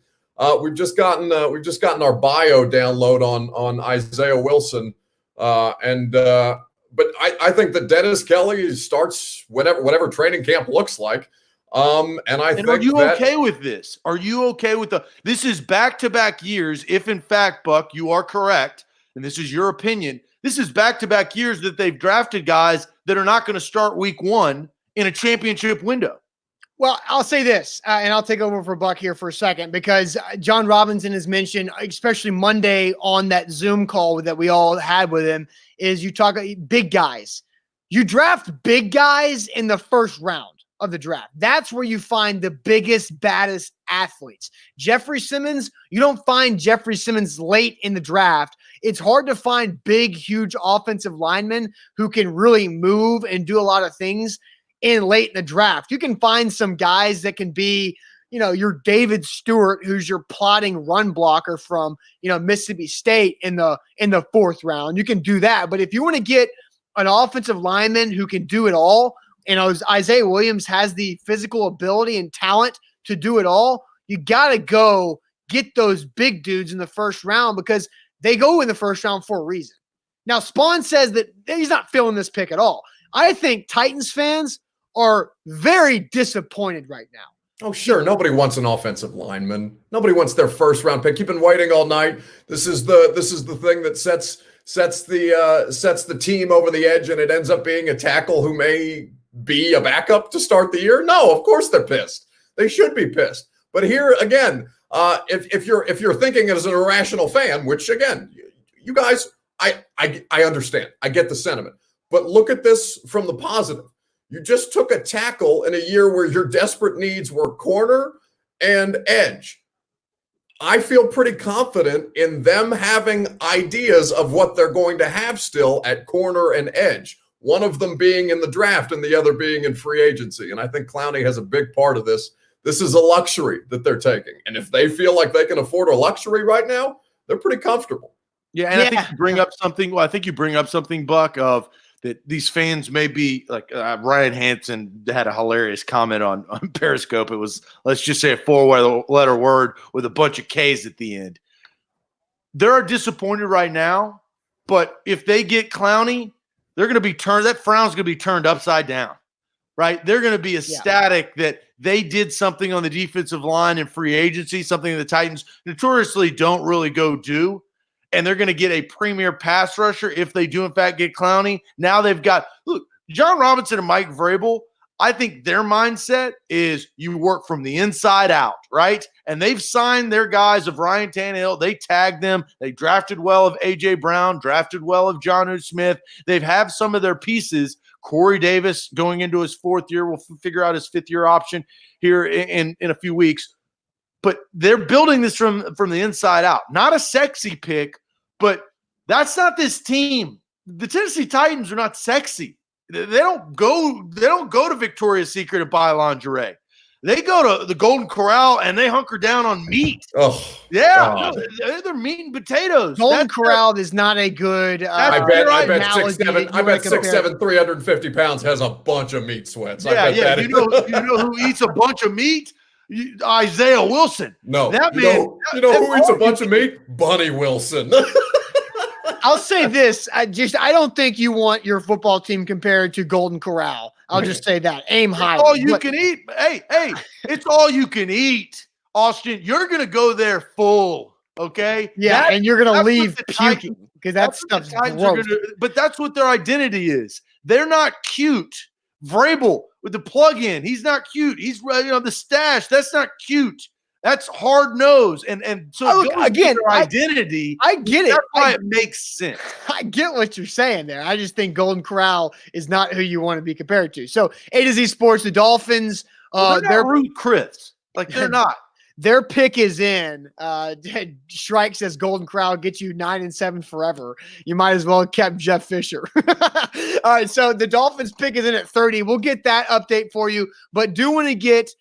We've just gotten our bio download on Isaiah Wilson, but I think that Dennis Kelly starts whatever training camp looks like. And are you okay with this? Are you okay with this is back-to-back years, if in fact, Buck, you are correct, and this is your opinion, this is back-to-back years that they've drafted guys that are not going to start week one in a championship window. Well, I'll say this, and I'll take over for Buck here for a second, because John Robinson has mentioned, especially Monday on that Zoom call that we all had with him, is you talk big guys. You draft big guys in the first round of the draft. That's where you find the biggest, baddest athletes. Jeffrey Simmons, you don't find Jeffrey Simmons late in the draft. It's hard to find big, huge offensive linemen who can really move and do a lot of things in late in the draft. You can find some guys that can be, your David Stewart, who's your plotting run blocker from, Mississippi State in the fourth round. You can do that. But if you want to get an offensive lineman who can do it all, Isaiah Williams has the physical ability and talent to do it all, you got to go get those big dudes in the first round because they go in the first round for a reason. Now, Spawn says that he's not feeling this pick at all. I think Titans fans are very disappointed right now. Oh, sure. Nobody wants an offensive lineman. Nobody wants their first round pick. You've been waiting all night. This is the thing that sets the team over the edge, and it ends up being a tackle who may be a backup to start the year. No, of course they're pissed. They should be pissed. But here again, if you're thinking as an irrational fan, which again, you guys, I understand. I get the sentiment. But look at this from the positive. You just took a tackle in a year where your desperate needs were corner and edge. I feel pretty confident in them having ideas of what they're going to have still at corner and edge, one of them being in the draft and the other being in free agency. And I think Clowney has a big part of this. This is a luxury that they're taking. And if they feel like they can afford a luxury right now, they're pretty comfortable. Yeah, and I think you bring up something. Well, I think you bring up something, Buck, of that these fans may be like Ryan Hansen had a hilarious comment on Periscope. It was, let's just say, a 4-letter word with a bunch of K's at the end. They're disappointed right now, but if they get Clowney, they're going to be turned. That frown's going to be turned upside down, right? They're going to be ecstatic that they did something on the defensive line in free agency, something the Titans notoriously don't really go do. And they're going to get a premier pass rusher if they do, in fact, get Clowney. Now they've got – look, John Robinson and Mike Vrabel, I think their mindset is you work from the inside out, right? And they've signed their guys of Ryan Tannehill. They tagged them. They drafted well of A.J. Brown, drafted well of Jonnu Smith. They've had some of their pieces. Corey Davis going into his fourth year. We'll figure out his fifth-year option here in a few weeks. But they're building this from the inside out. Not a sexy pick, but that's not this team. The Tennessee Titans are not sexy. They don't go to Victoria's Secret and buy lingerie. They go to the Golden Corral and they hunker down on meat. Oh, yeah, they're meat and potatoes. Golden Corral is not a good. I bet 6'7", 350 pounds has a bunch of meat sweats. Yeah, you know who eats a bunch of meat? Isaiah Wilson. No, that man. Who eats a bunch of meat? Bunny Wilson. I'll say this. I don't think you want your football team compared to Golden Corral. I'll just say that. Aim high. All you can eat. Hey, it's all you can eat, Austin. You're going to go there full, okay? Yeah, and you're going to leave puking because that stuff's gross. But that's what their identity is. They're not cute. Vrabel with the plug-in, he's not cute. He's the stash. That's not cute. That's hard nose. And so again, their identity. I get it. That's why it makes sense. I get what you're saying there. I just think Golden Corral is not who you want to be compared to. So A to Z Sports, the Dolphins, they're Ruth Chris. Like they're not. Their pick is in. Shrike says Golden Corral gets you 9-7 forever. You might as well have kept Jeff Fisher. All right, so the Dolphins pick is in at 30. We'll get that update for you, but do want to get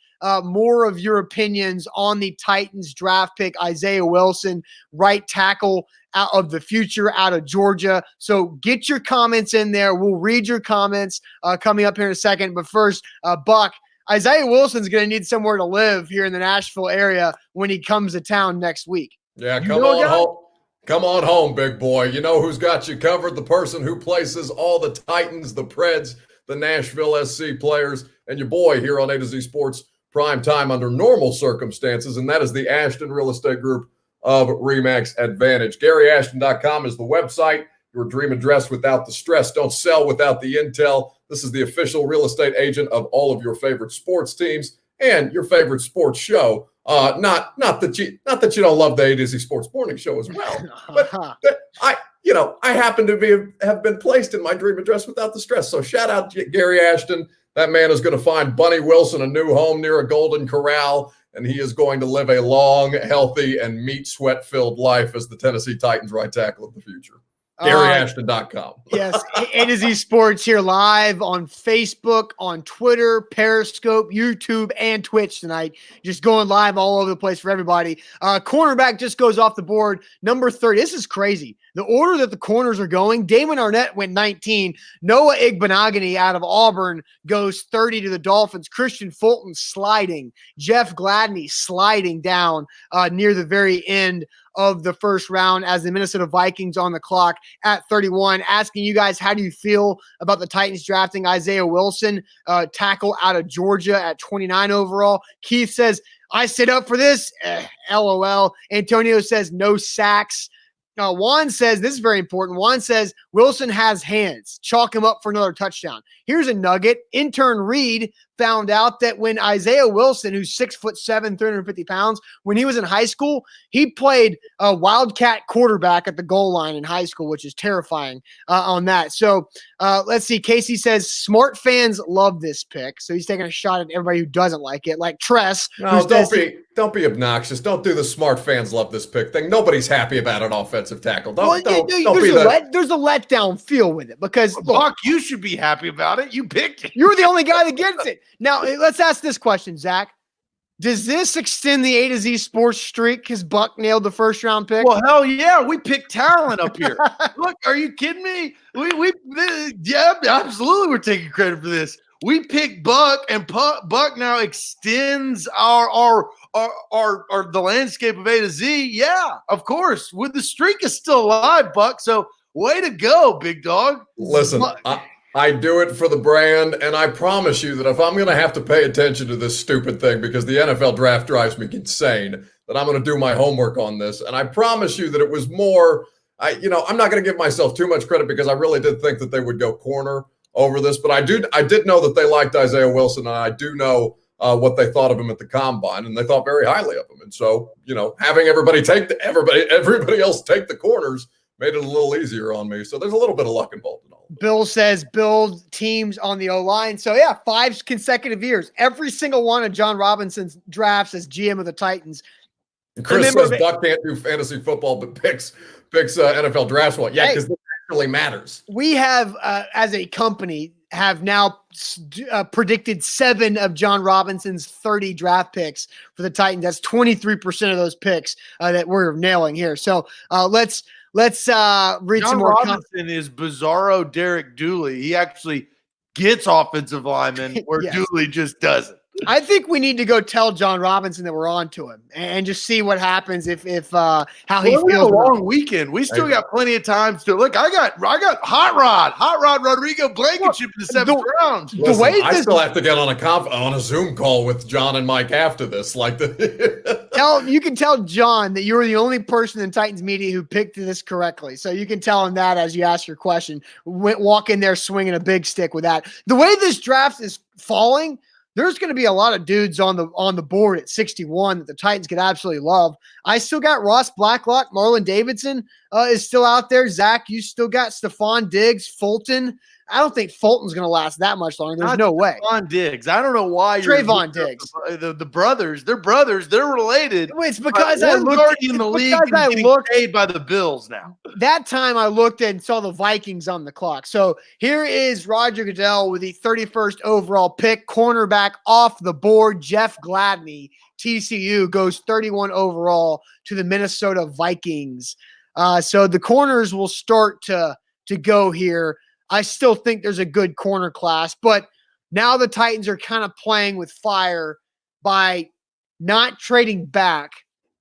more of your opinions on the Titans draft pick, Isaiah Wilson, right tackle out of the future out of Georgia. So get your comments in there. We'll read your comments coming up here in a second. But first, Buck, Isaiah Wilson's going to need somewhere to live here in the Nashville area when he comes to town next week. Yeah, come on home. Come on home, big boy. You know who's got you covered? The person who places all the Titans, the Preds, the Nashville SC players, and your boy here on A to Z Sports Prime Time under normal circumstances, and that is the Ashton Real Estate Group of RE/MAX Advantage. GaryAshton.com is the website. Your dream address without the stress. Don't sell without the intel. This is the official real estate agent of all of your favorite sports teams and your favorite sports show. Not that you don't love the A to Z Sports Morning Show as well, but I happen to have been placed in my dream address without the stress. So shout out to Gary Ashton. That man is going to find Bunny Wilson a new home near a Golden Corral, and he is going to live a long, healthy, and meat sweat-filled life as the Tennessee Titans right tackle of the future. GaryAshton.com. Yes, A to Z Sports here live on Facebook, on Twitter, Periscope, YouTube, and Twitch tonight. Just going live all over the place for everybody. Cornerback just goes off the board. Number 30. This is crazy. The order that the corners are going, Damon Arnett went 19. Noah Igbenogany out of Auburn goes 30 to the Dolphins. Christian Fulton sliding. Jeff Gladney sliding down near the very end of the first round as the Minnesota Vikings on the clock at 31. Asking you guys, how do you feel about the Titans drafting Isaiah Wilson, tackle out of Georgia at 29 overall? Keith says, I sit up for this. LOL. Antonio says, no sacks. Juan says, this is very important. Juan says, Wilson has hands. Chalk him up for another touchdown. Here's a nugget. Intern Reed found out that when Isaiah Wilson, who's 6'7", 350 pounds, when he was in high school, he played a wildcat quarterback at the goal line in high school, which is terrifying on that. So let's see. Casey says, smart fans love this pick. So he's taking a shot at everybody who doesn't like it, like Tress. No, don't be obnoxious. Don't do the smart fans love this pick thing. Nobody's happy about an offensive tackle. Don't be there's a letdown feel with it because look, Buck, you should be happy about it. You picked it. You're the only guy that gets it. Now, let's ask this question, Zach. Does this extend the A to Z Sports streak because Buck nailed the first round pick? Well, hell yeah. We pick talent up here. Look, are you kidding me? Yeah, absolutely. We're taking credit for this. We picked Buck, and Buck now extends the landscape of A to Z. Yeah, of course. With the streak is still alive, Buck. So way to go, big dog. Listen, I do it for the brand, and I promise you that if I'm going to have to pay attention to this stupid thing because the NFL draft drives me insane, that I'm going to do my homework on this. And I promise you that it was more, I'm not going to give myself too much credit because I really did think that they would go corner over this, but I did know that they liked Isaiah Wilson, and I do know what they thought of him at the combine, and they thought very highly of him. And so, having everybody else take the corners made it a little easier on me. So there's a little bit of luck involved in all of it. Bill says build teams on the O-line. So yeah, 5 consecutive years. Every single one of John Robinson's drafts as GM of the Titans. And Chris says Buck can't do fantasy football, but picks NFL drafts. Well, yeah, because this actually matters. We have, as a company, have now predicted 7 of John Robinson's 30 draft picks for the Titans. That's 23% of those picks that we're nailing here. So let's read John some more. Robinson is bizarro Derek Dooley. He actually gets offensive linemen where Yes. Dooley just doesn't. I think we need to go tell John Robinson that we're on to him and just see what happens if how he feels. We have a long weekend. We still got plenty of time to look. I got Hot Rod Rodrigo Blankenship in the 7th round. Listen, I still have to get on a Zoom call with John and Mike after this. You can tell John that you were the only person in Titans media who picked this correctly. So you can tell him that as you ask your question. Walk in there swinging a big stick with that. The way this draft is falling, there's going to be a lot of dudes on the board at 61 that the Titans could absolutely love. I still got Ross Blacklock. Marlon Davidson is still out there. Zach, you still got Stephon Diggs, Fulton. I don't think Fulton's going to last that much longer. There's no way. Trayvon Diggs. I don't know why Trayvon Diggs. The brothers. They're brothers. They're related. It's because I looked already in the league and getting paid by the Bills now. That time I looked and saw the Vikings on the clock. So here is Roger Goodell with the 31st overall pick, cornerback off the board. Jeff Gladney, TCU, goes 31 overall to the Minnesota Vikings. So the corners will start to go here. I still think there's a good corner class, but now the Titans are kind of playing with fire by not trading back.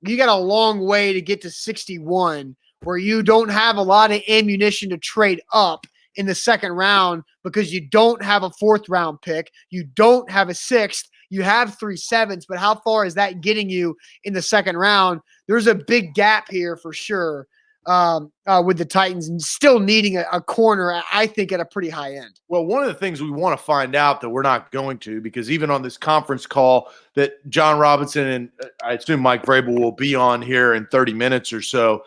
You got a long way to get to 61 where you don't have a lot of ammunition to trade up in the second round because you don't have a 4th round pick. You don't have a 6th. You have 3 7s, but how far is that getting you in the second round? There's a big gap here for sure. With the Titans and still needing a corner, I think, at a pretty high end. Well, one of the things we want to find out that we're not going to, because even on this conference call that John Robinson and I assume Mike Vrabel will be on here in 30 minutes or so,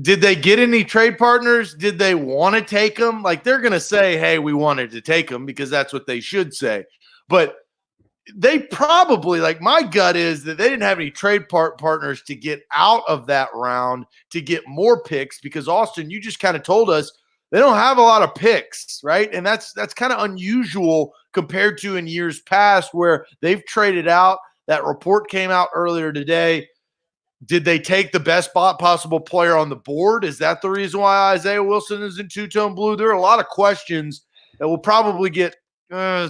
Did they get any trade partners? Did they want to take them? Like, they're going to say, hey, we wanted to take them, because that's what they should say. But they probably, like, my gut is that they didn't have any trade partners to get out of that round to get more picks, because Austin, you just kind of told us they don't have a lot of picks, right? And that's kind of unusual compared to in years past where they've traded out. That report came out earlier today. Did they take the best possible player on the board? Is that the reason why Isaiah Wilson is in two-tone blue? There are a lot of questions that will probably get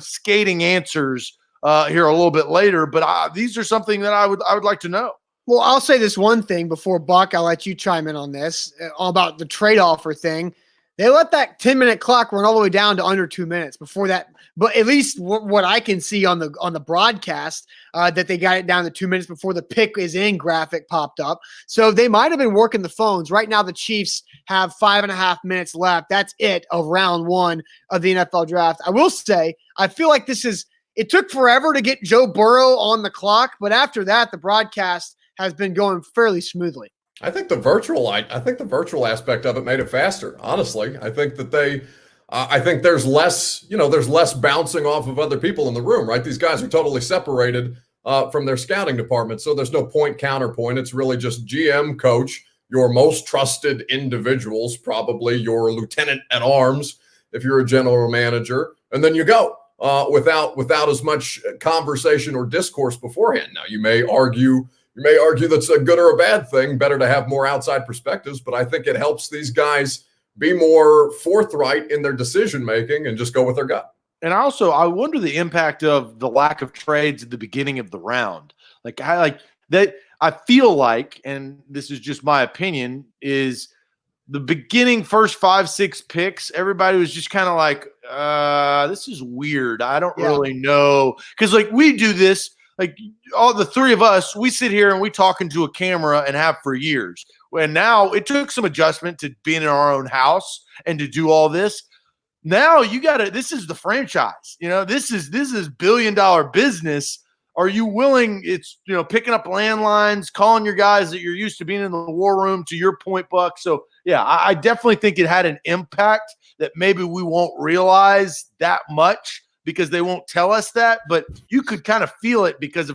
skating answers here a little bit later, but these are something that I would like to know. Well, I'll say this one thing before, Buck, I'll let you chime in on this, all about the trade offer thing. They let that 10-minute clock run all the way down to under 2 minutes before that. But at least what I can see on the broadcast, that they got it down to 2 minutes before the pick is in graphic popped up. So they might have been working the phones. Right now, the Chiefs have 5.5 minutes left. That's it of round one of the NFL draft. I will say, I feel like it took forever to get Joe Burrow on the clock, but after that, the broadcast has been going fairly smoothly. I think the virtual aspect of it made it faster. Honestly, I think that I think there's less bouncing off of other people in the room, right? These guys are totally separated from their scouting department. So there's no point counterpoint. It's really just GM, coach, your most trusted individuals, probably your lieutenant at arms, if you're a general manager, and then you go without as much conversation or discourse beforehand. Now, you may argue that's a good or a bad thing, better to have more outside perspectives, but I think it helps these guys be more forthright in their decision-making and just go with their gut. And also, I wonder the impact of the lack of trades at the beginning of the round. I feel like, and this is just my opinion, is the beginning first 5-6 picks, everybody was just kind of like, this is weird. I don't really know. Because, like, we do this, like, all the three of us, we sit here and we talk into a camera and have for years. And now it took some adjustment to being in our own house and to do all this. Now this is the franchise. This is billion-dollar business. Are you willing? It's, picking up landlines, calling your guys that you're used to being in the war room, to your point, Buck. So, yeah, I definitely think it had an impact that maybe we won't realize that much because they won't tell us that. But you could kind of feel it because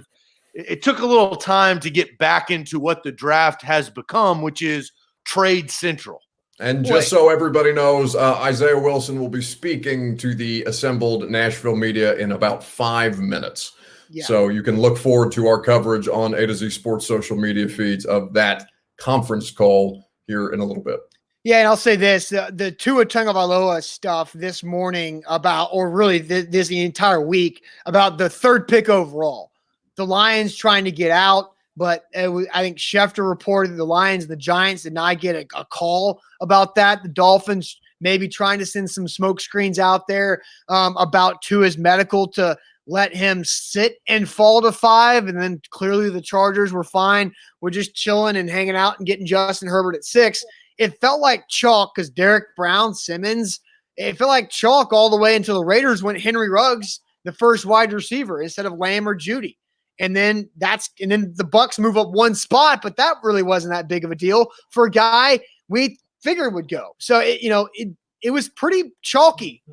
it took a little time to get back into what the draft has become, which is trade central. And just so everybody knows, Isaiah Wilson will be speaking to the assembled Nashville media in about 5 minutes. Yeah. So you can look forward to our coverage on A to Z Sports social media feeds of that conference call here in a little bit. Yeah, and I'll say this, the Tua Tagovailoa stuff this morning about, or really this the entire week, about the third pick overall. The Lions trying to get out, but I think Schefter reported the Lions and the Giants did not get a call about that. The Dolphins maybe trying to send some smoke screens out there about Tua's medical to let him sit and fall to 5. And then clearly the Chargers were fine. We're just chilling and hanging out and getting Justin Herbert at 6. It felt like chalk because Derek Brown, Simmons, it felt like chalk all the way until the Raiders went Henry Ruggs, the first wide receiver, instead of Lamb or Judy. And then the Bucks move up one spot, but that really wasn't that big of a deal for a guy we figured would go. So it was pretty chalky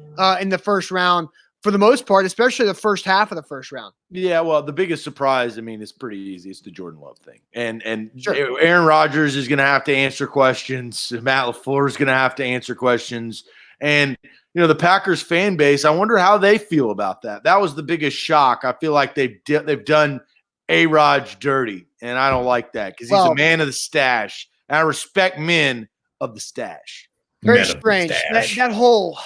in the first round for the most part, especially the first half of the first round. Yeah, well, the biggest surprise, it's pretty easy. It's the Jordan Love thing. And sure. Aaron Rodgers is going to have to answer questions. Matt LaFleur is going to have to answer questions. And, the Packers fan base, I wonder how they feel about that. That was the biggest shock. I feel like they've done A-Rod dirty, and I don't like that because he's a man of the stash. And I respect men of the stash. Very strange. That whole,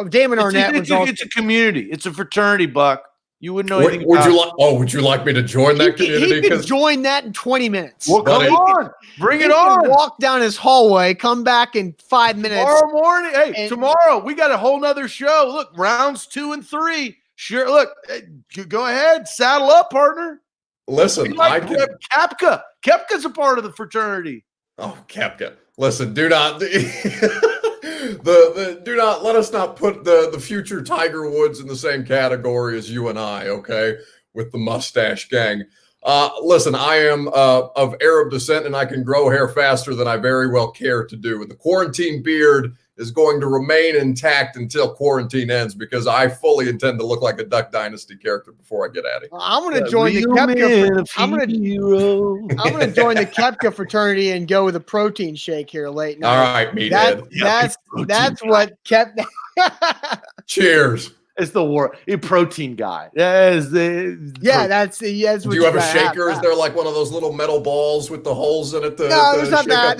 Damon Arnett it's a community. It's a fraternity, Buck. You wouldn't know anything about it. Would you like me to join that community? He could join that in 20 minutes. Well, come on. Bring it on. Walk down his hallway, come back in 5 minutes. Tomorrow morning. Hey, tomorrow we got a whole nother show. Look, rounds 2 and 3. Sure. Look, go ahead. Saddle up, partner. Listen, Kepka. Kepka's a part of the fraternity. Oh, Kepka. Listen, do not let us not put the future Tiger Woods in the same category as you and I, okay, with the mustache gang. Listen, I am of Arab descent, and I can grow hair faster than I very well care to do. And the quarantine beard is going to remain intact until quarantine ends because I fully intend to look like a Duck Dynasty character before I get out of here. I'm going to join the Kepka. I'm going to join the Kepka fraternity and go with a protein shake here late night. All right, meathead. That's what kept. Cheers. It's the war. A protein guy. That's what do you have a shaker? Is there like one of those little metal balls with the holes in it? No, there's not that.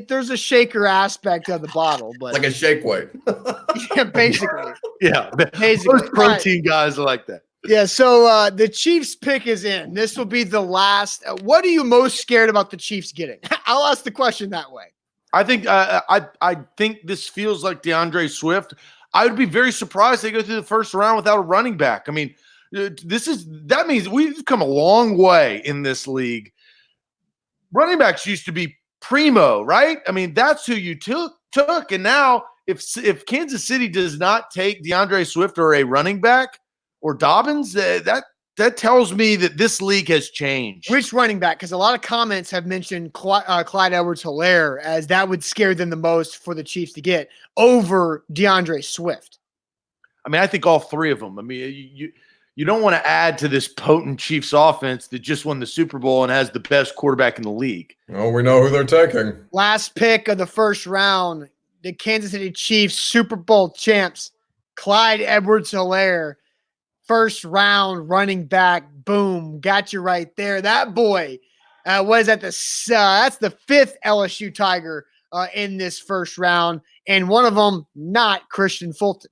There's a shaker aspect of the bottle, but like a shake weight. Yeah, basically. Yeah, basically. Most protein guys are like that. Yeah. So the Chiefs pick is in. This will be the last. What are you most scared about the Chiefs getting? I'll ask the question that way. I think I think this feels like DeAndre Swift. I would be very surprised they go through the first round without a running back. I mean, that means we've come a long way in this league. Running backs used to be primo, right? I mean, that's who you took. And now if Kansas City does not take DeAndre Swift or a running back or Dobbins, that tells me that this league has changed. Which running back? Because a lot of comments have mentioned Clyde Edwards-Helaire as that would scare them the most for the Chiefs to get over DeAndre Swift. I mean, I think all three of them. I mean, you don't want to add to this potent Chiefs offense that just won the Super Bowl and has the best quarterback in the league. Oh, we know who they're taking. Last pick of the first round, the Kansas City Chiefs Super Bowl champs, Clyde Edwards-Helaire. First round running back, boom, got you right there. That boy was at that's the fifth LSU Tiger in this first round, and one of them not Christian Fulton.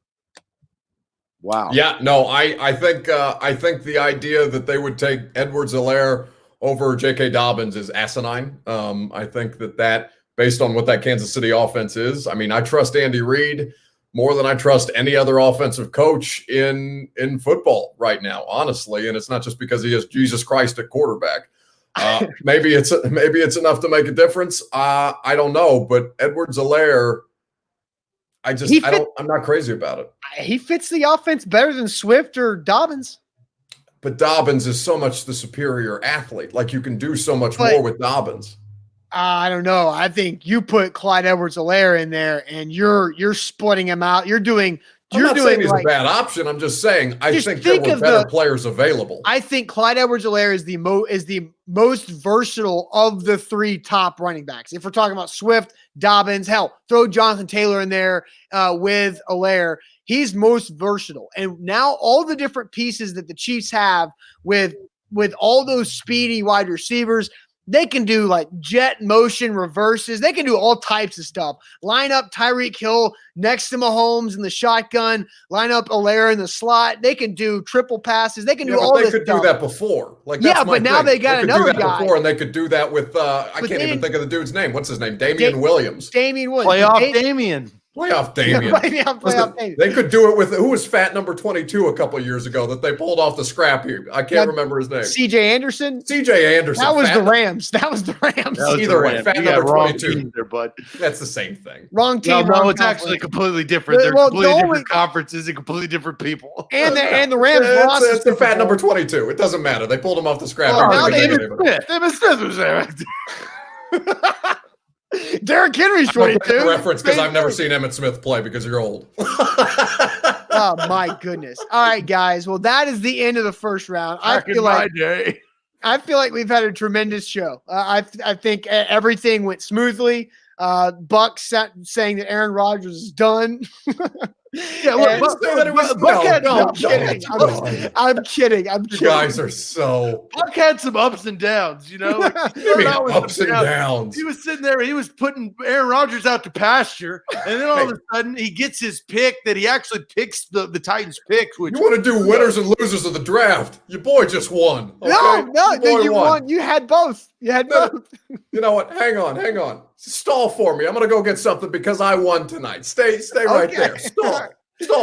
Wow. Yeah, no, I think the idea that they would take Edwards-Helaire over J.K. Dobbins is asinine. I think that based on what that Kansas City offense is, I mean, I trust Andy Reid more than I trust any other offensive coach in football right now, honestly. And it's not just because he has Jesus Christ at quarterback. Maybe it's enough to make a difference. I don't know, but Edwards-Helaire, I'm not crazy about it. He fits the offense better than Swift or Dobbins. But Dobbins is so much the superior athlete. Like you can do so much more with Dobbins. I don't know. I think you put Clyde Edwards-Helaire in there, and you're splitting him out. I'm not saying he's a bad option. I'm just saying I think there were better players available. I think Clyde Edwards-Helaire is the most versatile of the three top running backs. If we're talking about Swift, Dobbins, hell, throw Jonathan Taylor in there with Helaire. He's most versatile. And now all the different pieces that the Chiefs have with all those speedy wide receivers, they can do like jet motion reverses. They can do all types of stuff. Line up Tyreek Hill next to Mahomes in the shotgun. Line up Helaire in the slot. They can do triple passes. They can do all this stuff. They could do that before. But now they got another guy. Before, and they could do that with I can't even think of the dude's name. What's his name? Damian Williams. Damian Williams. Playoff Damian. Playoff Damian. Playoff Damian. They could do it with who was fat number 22 a couple of years ago that they pulled off the scrap heap. I can't remember his name. C.J. Anderson. C.J. Anderson. That was the Rams. Either way, fat number 22. There, bud. That's the same thing. Wrong team. No, it's actually completely different. They're completely different conferences and completely different people. And the Rams lost. It's the fat number 22. It doesn't matter. They pulled him off the scrap heap. Emmitt Smith was there. Derrick Henry's 22. Reference because I've never seen Emmitt Smith play because you're old. Oh my goodness! All right, guys. Well, that is the end of the first round. I feel like we've had a tremendous show. I think everything went smoothly. Buck saying that Aaron Rodgers is done. Yeah, I'm kidding. You guys are so. Buck had some ups and downs, you know. Ups and downs. He was sitting there. He was putting Aaron Rodgers out to pasture, and then all of a sudden he gets his pick that he actually picks the Titans picks. Which you want to do winners and losers of the draft? Your boy just won. Okay? No, you won. You had both. You know what? Hang on. Stall for me. I'm gonna go get something because I won tonight. Stay right there. Stall.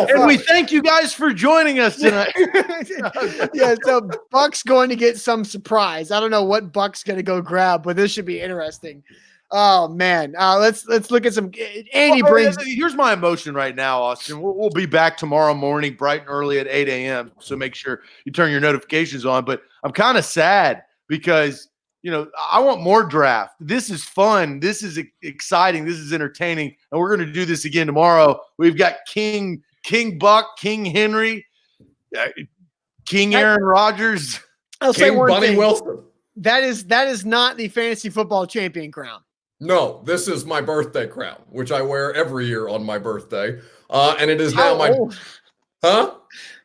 And we thank you guys for joining us tonight. Yeah, so Buck's going to get some surprise. I don't know what Buck's going to go grab, but this should be interesting. Oh man, let's look at some. Andy brings. Here's my emotion right now, Austin. We'll be back tomorrow morning, bright and early at 8 a.m. So make sure you turn your notifications on. But I'm kind of sad because, I want more draft. This is fun. This is exciting. This is entertaining. And we're going to do this again tomorrow. We've got King Buck, King Henry, King Aaron Rodgers. I'll say one Bunny thing. Wilson. That is not the fantasy football champion crown. No, this is my birthday crown, which I wear every year on my birthday. And it is now my old? Huh?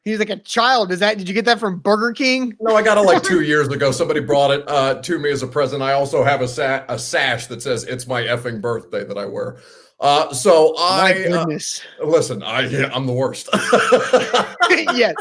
He's like a child. Did you get that from Burger King? No, I got it like 2 years ago. Somebody brought it to me as a present. I also have a sash that says it's my effing birthday that I wear. My goodness. Listen, I'm the worst. Yes.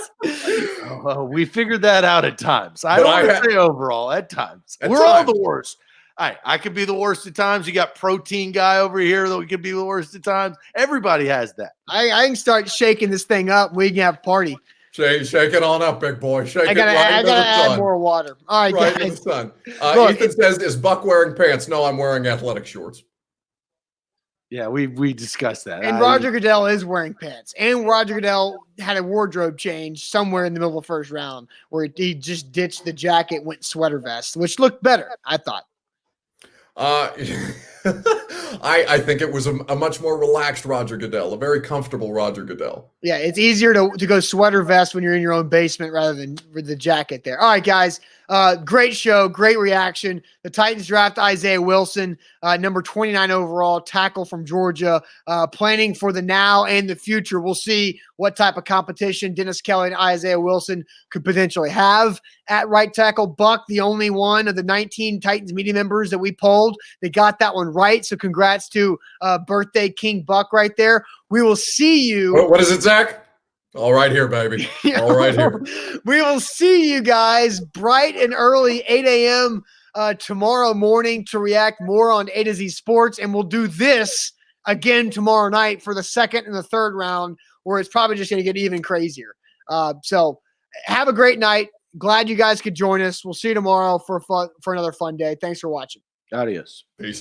We figured that out at times. I don't want to say overall. At times. We're all the worst. I could be the worst at times. You got protein guy over here that could be the worst at times. Everybody has that. I can start shaking this thing up. We can have a party. Shake it on up, big boy. I gotta add more water. All right, right guys. in the sun. Ethan says, "Is Buck wearing pants?" No, I'm wearing athletic shorts. Yeah, we discussed that. And Roger Goodell is wearing pants. And Roger Goodell had a wardrobe change somewhere in the middle of the first round where he just ditched the jacket, went sweater vest, which looked better, I thought. I think it was a much more relaxed Roger Goodell, a very comfortable Roger Goodell. Yeah, it's easier to go sweater vest when you're in your own basement rather than with the jacket there. All right, guys. Great show, great reaction. The Titans draft Isaiah Wilson, number 29 overall, tackle from Georgia, planning for the now and the future. We'll see what type of competition Dennis Kelly and Isaiah Wilson could potentially have at right tackle. Buck, the only one of the 19 Titans media members that we polled, they got that one right. So congrats to birthday King Buck right there. We will see you. What is it, Zach? All right here, baby. All right here. We will see you guys bright and early, 8 a.m. Tomorrow morning to react more on A to Z Sports. And we'll do this again tomorrow night for the second and the third round, where it's probably just going to get even crazier. So have a great night. Glad you guys could join us. We'll see you tomorrow for another fun day. Thanks for watching. Adios. Peace and